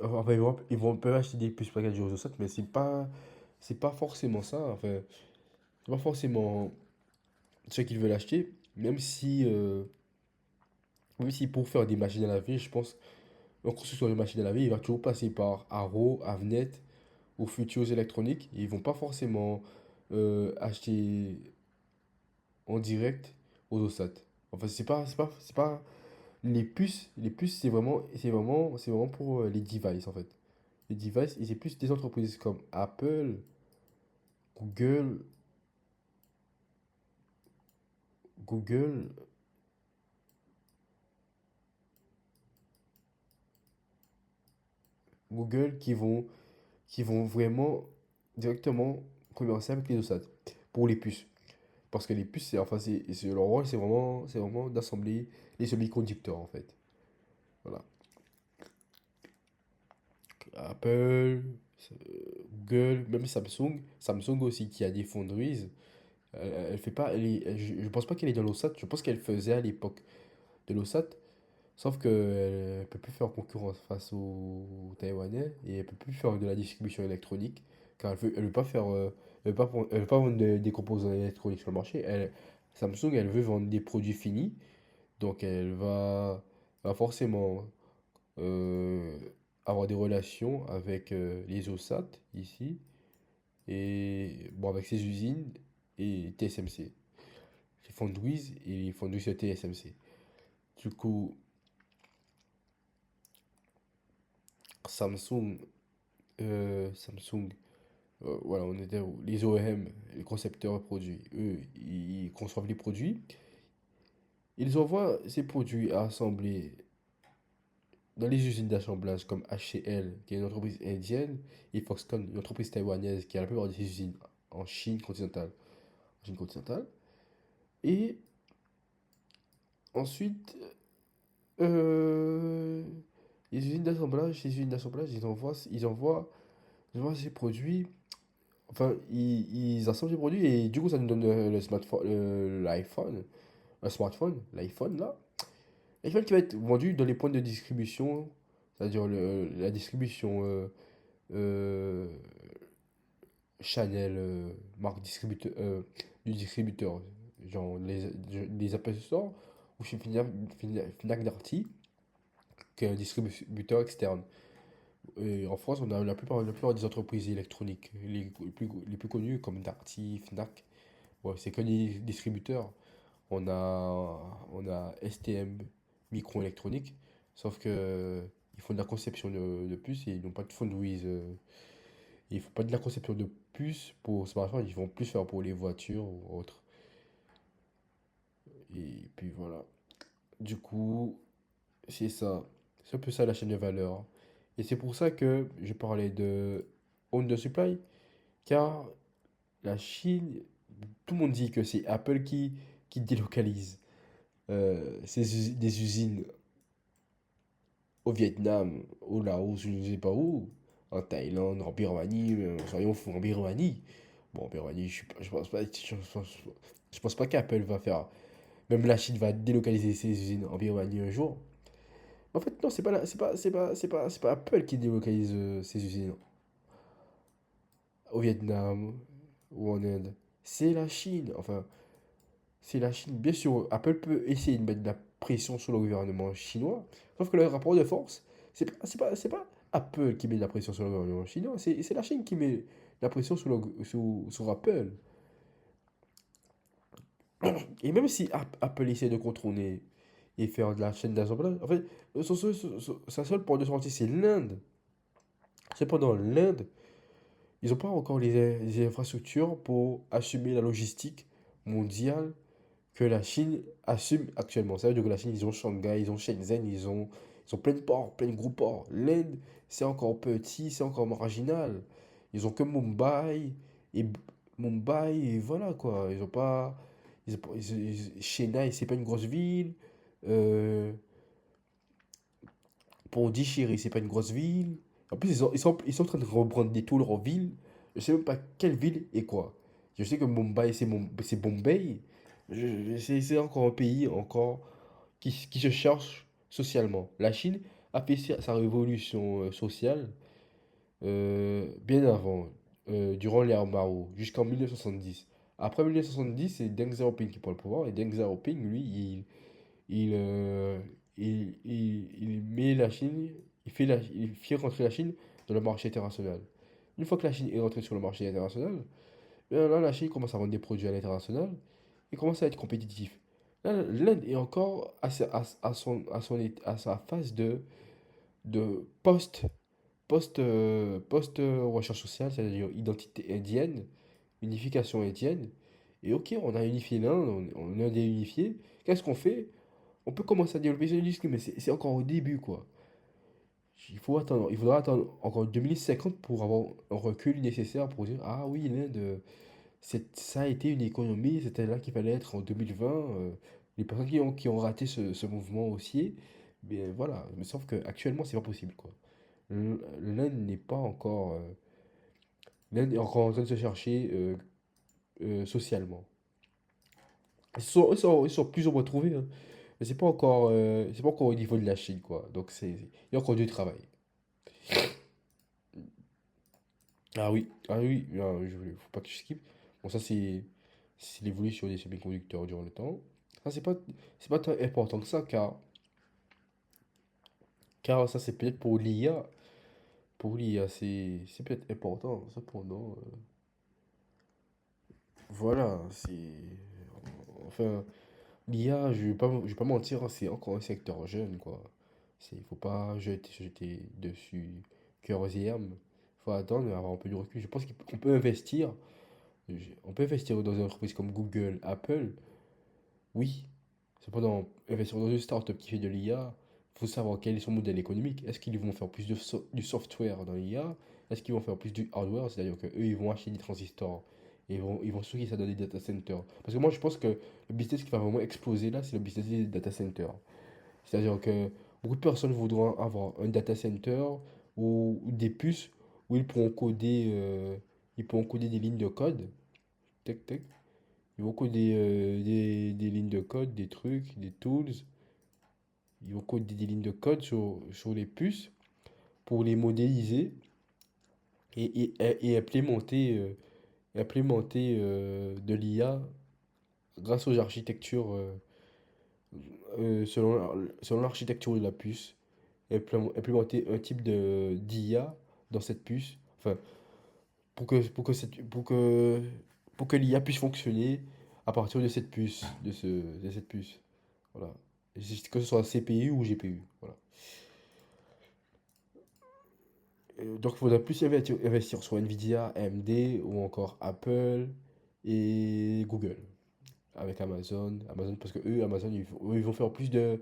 Enfin, ils vont peut acheter des puces packaging aux OSAT, mais c'est pas forcément ça. Enfin, c'est pas forcément ce qu'ils veulent acheter. Même si pour faire des machines à laver, je pense, en construction de machines à laver, il va toujours passer par Arrow, Avnet ou Future Electronics. Ils vont pas forcément acheter en direct aux OSAT. Enfin, c'est pas les puces, c'est vraiment pour les devices en fait. Les devices, et c'est plus des entreprises comme Apple, Google, Google, Google qui vont vraiment directement commencer avec les OSAT pour les puces. Parce que les puces, leur rôle, c'est vraiment d'assembler les semi-conducteurs en fait. Voilà. Apple, Google, même Samsung aussi qui a des fonderies. Elle fait pas, je pense pas qu'elle est dans l'OSAT. Je pense qu'elle faisait à l'époque de l'OSAT. Sauf qu'elle ne peut plus faire concurrence face aux Taïwanais et elle peut plus faire de la distribution électronique car elle veut pas faire, elle veut pas vendre des composants électroniques sur le marché. Samsung, elle veut vendre des produits finis, donc elle va forcément euh, avoir des relations avec les OSAT ici et bon avec ses usines et TSMC, les fonderies et les fonderies de TSMC. Du coup, Samsung, Samsung, voilà, on était où les OEM, les concepteurs de produits, eux, ils conçoivent les produits. Ils envoient ces produits à assembler dans les usines d'assemblage comme HCL, qui est une entreprise indienne, et Foxconn, une entreprise taïwanaise qui a la plupart de ses usines en Chine continentale. En Chine continentale. Et ensuite, euh, les usines d'assemblage, ils envoient ces produits. Enfin, ils assemblent ces produits et du coup, ça nous donne le smartphone, l'iPhone, un smartphone, l'iPhone là. L'iPhone qui va être vendu dans les points de distribution, c'est-à-dire la distribution euh, Chanel, marque du distributeur, genre les Apple Store, ou chez Fnac Darty, qui est un distributeur externe. Et en France, on a la plupart des entreprises électroniques, les plus connues comme Darty, Fnac. Ouais, c'est que des distributeurs. On a STM Microélectronique, sauf que ils font de la conception de puces et ils n'ont pas de fonderies. Ils font pas de la conception de puces pour smartphones, ils vont plus faire pour les voitures ou autres. Et puis voilà. Du coup, c'est ça. C'est un peu ça la chaîne de valeur. Et c'est pour ça que je parlais de undersupply, car la Chine, tout le monde dit que c'est Apple qui délocalise des usines au Vietnam, au Laos, je ne sais pas où, en Thaïlande, en Birmanie, soyons fous, en Birmanie. Bon, en Birmanie, je pense pas qu'Apple va faire. Même la Chine va délocaliser ses usines en Birmanie un jour. En fait, non, c'est pas Apple qui délocalise ses usines au Vietnam ou en Inde. C'est la Chine. Enfin, c'est la Chine. Bien sûr, Apple peut essayer de mettre de la pression sur le gouvernement chinois. Sauf que le rapport de force, c'est pas Apple qui met de la pression sur le gouvernement chinois. C'est la Chine qui met de la pression sur Apple. Et même si Apple essaie de contourner et faire de la chaîne d'assemblage, en fait, sa seule porte de sortie, c'est l'Inde. Cependant, l'Inde, ils n'ont pas encore les infrastructures pour assumer la logistique mondiale que la Chine assume actuellement. Ça veut dire que la Chine, ils ont Shanghai, ils ont Shenzhen, ils ont plein de ports, plein de gros ports. L'Inde, c'est encore petit, c'est encore marginal. Ils ont que et Mumbai, et voilà quoi. Ils ont pas. Chennai, c'est pas une grosse ville. Euh, Pondichéry, c'est pas une grosse ville. En plus, ils sont en train de rebrand toutes leurs villes. Je sais même pas quelle ville et quoi. Je sais que Mumbai, c'est Bombay. C'est encore un pays encore qui se cherche socialement. La Chine a fait sa révolution sociale bien avant, durant l'ère Mao, jusqu'en 1970. Après 1970, c'est Deng Xiaoping qui prend le pouvoir. Et Deng Xiaoping, lui, il, euh, il met la Chine, il fait rentrer la Chine dans le marché international. Une fois que la Chine est rentrée sur le marché international, bien là, la Chine commence à vendre des produits à l'international et commence à être compétitif. Là, l'Inde est encore à sa phase de recherche sociale, c'est-à-dire identité indienne, unification indienne. Et ok, on a unifié l'Inde, on a unifié. Qu'est-ce qu'on fait? On peut commencer à développer une industrie, mais c'est encore au début, quoi. Il faudra attendre encore 2050 pour avoir un recul nécessaire pour dire, ah oui, l'Inde, ça a été une économie, c'était là qu'il fallait être en 2020. Les personnes qui ont raté ce mouvement haussier, mais voilà, mais sauf qu'actuellement, c'est pas possible, quoi. L'Inde n'est pas encore. L'Inde est encore en train de se chercher socialement. Ils sont plus ou moins trouvés, hein. Mais c'est pas encore au niveau de la Chine, quoi. Donc il y a encore du travail. Ah oui, faut pas que je skip. Bon, ça c'est l'évolution des semi-conducteurs durant le temps. Ça c'est pas tant important que ça, car ça c'est peut-être pour l'IA. Pour l'IA, c'est peut-être important. Cependant, voilà, enfin, l'IA, je vais pas mentir, hein, c'est encore un secteur jeune, quoi. Faut pas jeter dessus cœurs et âme. Faut attendre, avoir un peu de recul. Je pense qu'on peut investir. On peut investir dans une entreprise comme Google, Apple, oui. Cependant, investir dans une startup qui fait de l'IA, il faut savoir quel est son modèle économique. Est-ce qu'ils vont faire plus du software dans l'IA? Est-ce qu'ils vont faire plus du hardware? C'est-à-dire qu'eux, ils vont acheter des transistors et ils vont stocker ça dans des data centers. Parce que moi, je pense que le business qui va vraiment exploser là, c'est le business des data centers. C'est-à-dire que beaucoup de personnes voudront avoir un data center ou des puces où ils pourront coder des lignes de code. Tac, tac. Ils vont coder des lignes de code, des trucs, des tools. Ils vont coder des lignes de code sur les puces pour les modéliser et implémenter de l'IA grâce aux architectures, selon l'architecture de la puce. Implémenter un type d'IA dans cette puce. Enfin, pour que l'IA puisse fonctionner à partir de cette puce, de cette puce. Voilà. Que ce soit CPU ou GPU. Voilà. Donc, il faudrait plus investir sur Nvidia, AMD ou encore Apple et Google avec Amazon. Amazon parce que eux, Amazon, ils vont faire plus de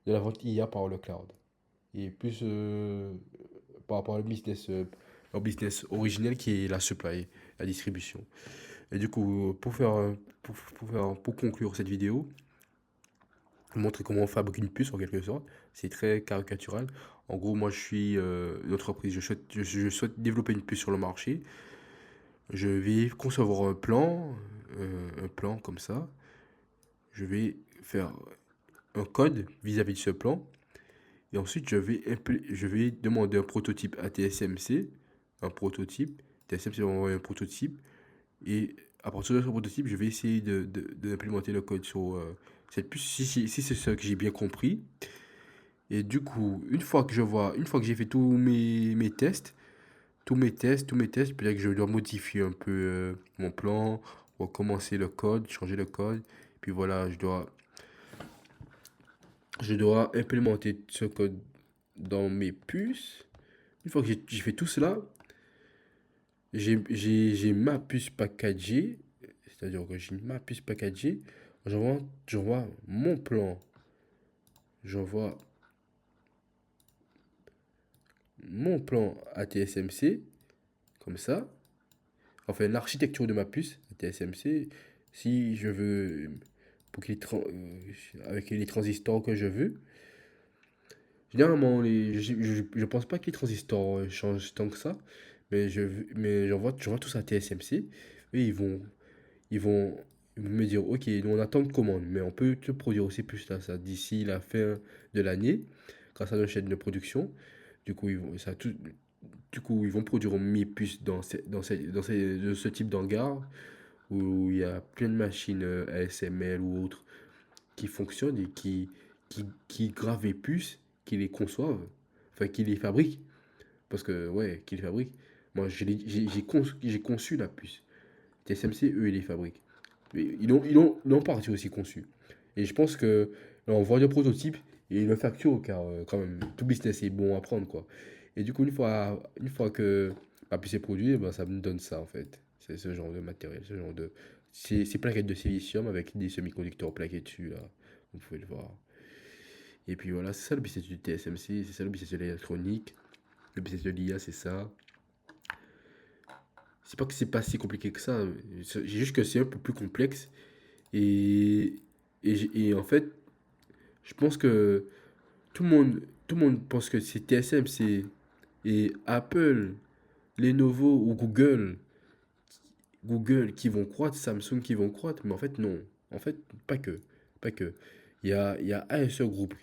la vente IA par le cloud. et plus par rapport au business originel qui est la supply, la distribution. Et du coup, pour conclure cette vidéo, montrer comment on fabrique une puce en quelque sorte, c'est très caricatural. En gros, moi je suis une entreprise, je souhaite développer une puce sur le marché. Je vais concevoir un plan comme ça. Je vais faire un code vis-à-vis de ce plan. Et ensuite, je vais demander un prototype à TSMC. Un prototype. TSMC va m'envoyer un prototype. Et à partir de ce prototype, je vais essayer d'implémenter le code sur cette puce, si c'est ce que j'ai bien compris. Et du coup, une fois que j'ai fait tous mes tests, peut-être que je dois modifier un peu mon plan, recommencer le code, changer le code. Puis voilà, je dois implémenter ce code dans mes puces. Une fois que j'ai fait tout cela, j'ai ma puce packagée, c'est-à-dire que j'ai ma puce packagée, j'envoie mon plan, j'envoie mon plan à TSMC, comme ça. Enfin, l'architecture de ma puce à TSMC, si je veux, avec les transistors que je veux. Généralement, je pense pas que les transistors changent tant que ça, mais j'envoie tout ça à TSMC. Et ils vont me dire, ok, nous on attend de commande, mais on peut te produire aussi plus là, ça d'ici la fin de l'année, grâce à notre chaîne de production. Du coup, du coup, ils vont produire mes puces dans ce type d'hangar où il y a plein de machines ASML ou autres qui fonctionnent et qui gravent les puces, qui les conçoivent, enfin qui les fabriquent. Parce que, ouais, qui les fabriquent. Moi, j'ai conçu la puce. TSMC, eux, ils les fabriquent. Mais ils l'ont partie aussi conçu. Et je pense que là, on voit le prototype et ils le facturent car quand même tout business est bon à prendre quoi. Et du coup une fois que ma puce est produite, ben, ça me donne ça en fait. C'est ce genre de matériel, ce genre de ces plaquettes de silicium avec des semi-conducteurs plaqués dessus là. Vous pouvez le voir. Et puis voilà, c'est ça le business du TSMC, c'est ça le business de l'électronique. Le business de l'IA, c'est ça. C'est pas que c'est pas si compliqué que ça. C'est juste que c'est un peu plus complexe. Et, et en fait, je pense que tout le monde pense que c'est TSMC et Apple, Lenovo ou Google qui vont croître, Samsung qui vont croître, mais en fait non. En fait, pas que. Pas que. Il y a ASE Group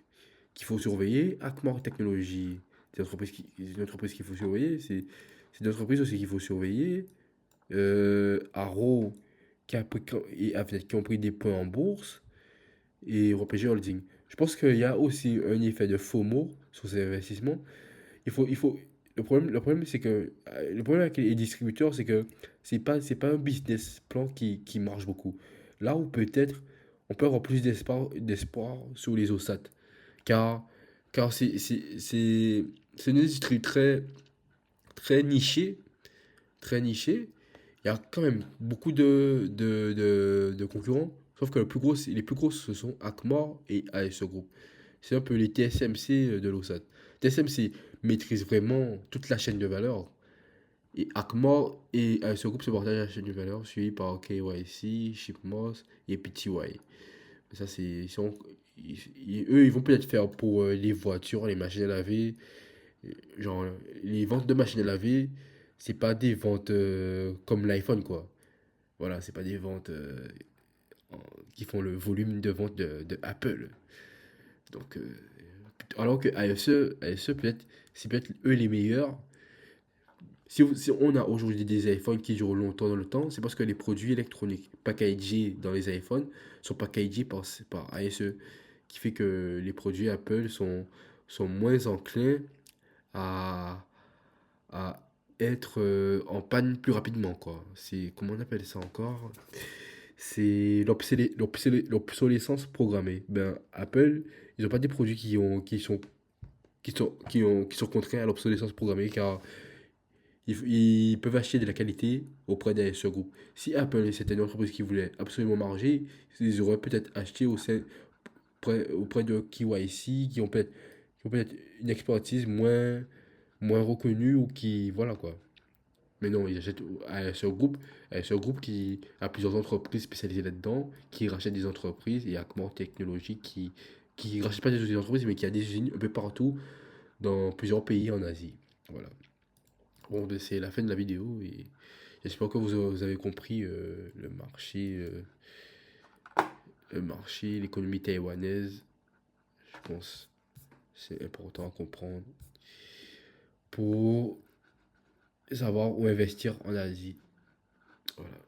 qu'il faut surveiller, Acmar Technologies, des entreprises qu'il faut surveiller, c'est des entreprises aussi qu'il faut surveiller. Arrow et Avnet qui ont pris des points en bourse et RPG Holding. Je pense qu'il y a aussi un effet de FOMO sur ces investissements. Il faut, le problème, c'est que, le problème avec les distributeurs, c'est que c'est pas un business plan qui marche beaucoup. Là où peut-être on peut avoir plus d'espoir sur les OSAT. Car, car c'est une industrie très nichée, très nichée. Il y a quand même beaucoup de concurrents. Sauf que les plus gros, ce sont Acmar et ASE Group. C'est un peu les TSMC de l'OSAT. TSMC maîtrise vraiment toute la chaîne de valeur. Et Acmar et ASE Group se partagent la chaîne de valeur, suivi par KYC, Shipmos et PTY. Ça, eux, ils vont peut-être faire pour les voitures, les machines à laver. Genre, les ventes de machines à laver, c'est pas des ventes comme l'iPhone, quoi. Voilà, c'est pas des ventes qui font le volume de vente de Apple. Donc, alors que ASE peut-être, c'est peut-être eux les meilleurs. Si on a aujourd'hui des iPhones qui durent longtemps dans le temps, c'est parce que les produits électroniques packagés dans les iPhones sont packagés par ASE, qui fait que les produits Apple sont moins enclins à, à être en panne plus rapidement, quoi. C'est, comment on appelle ça encore? C'est l'obsolescence programmée. Ben, Apple, ils n'ont pas des produits qui sont contraints à l'obsolescence programmée car ils peuvent acheter de la qualité auprès d'un seul groupe. Si Apple c'était une entreprise qui voulait absolument marger, ils auraient peut-être acheté auprès de KYC, qui ont peut-être ont peut-être une expertise moins reconnue ou qui, voilà quoi. Mais non, ils achètent à ce groupe qui a plusieurs entreprises spécialisées là-dedans, qui rachètent des entreprises, et Acmar Technologies qui rachète pas des entreprises, mais qui a des usines un peu partout dans plusieurs pays en Asie. Voilà. Bon, ben, c'est la fin de la vidéo et j'espère que vous avez compris le marché, l'économie taïwanaise. Je pense que c'est important à comprendre pour savoir où investir en Asie. Voilà.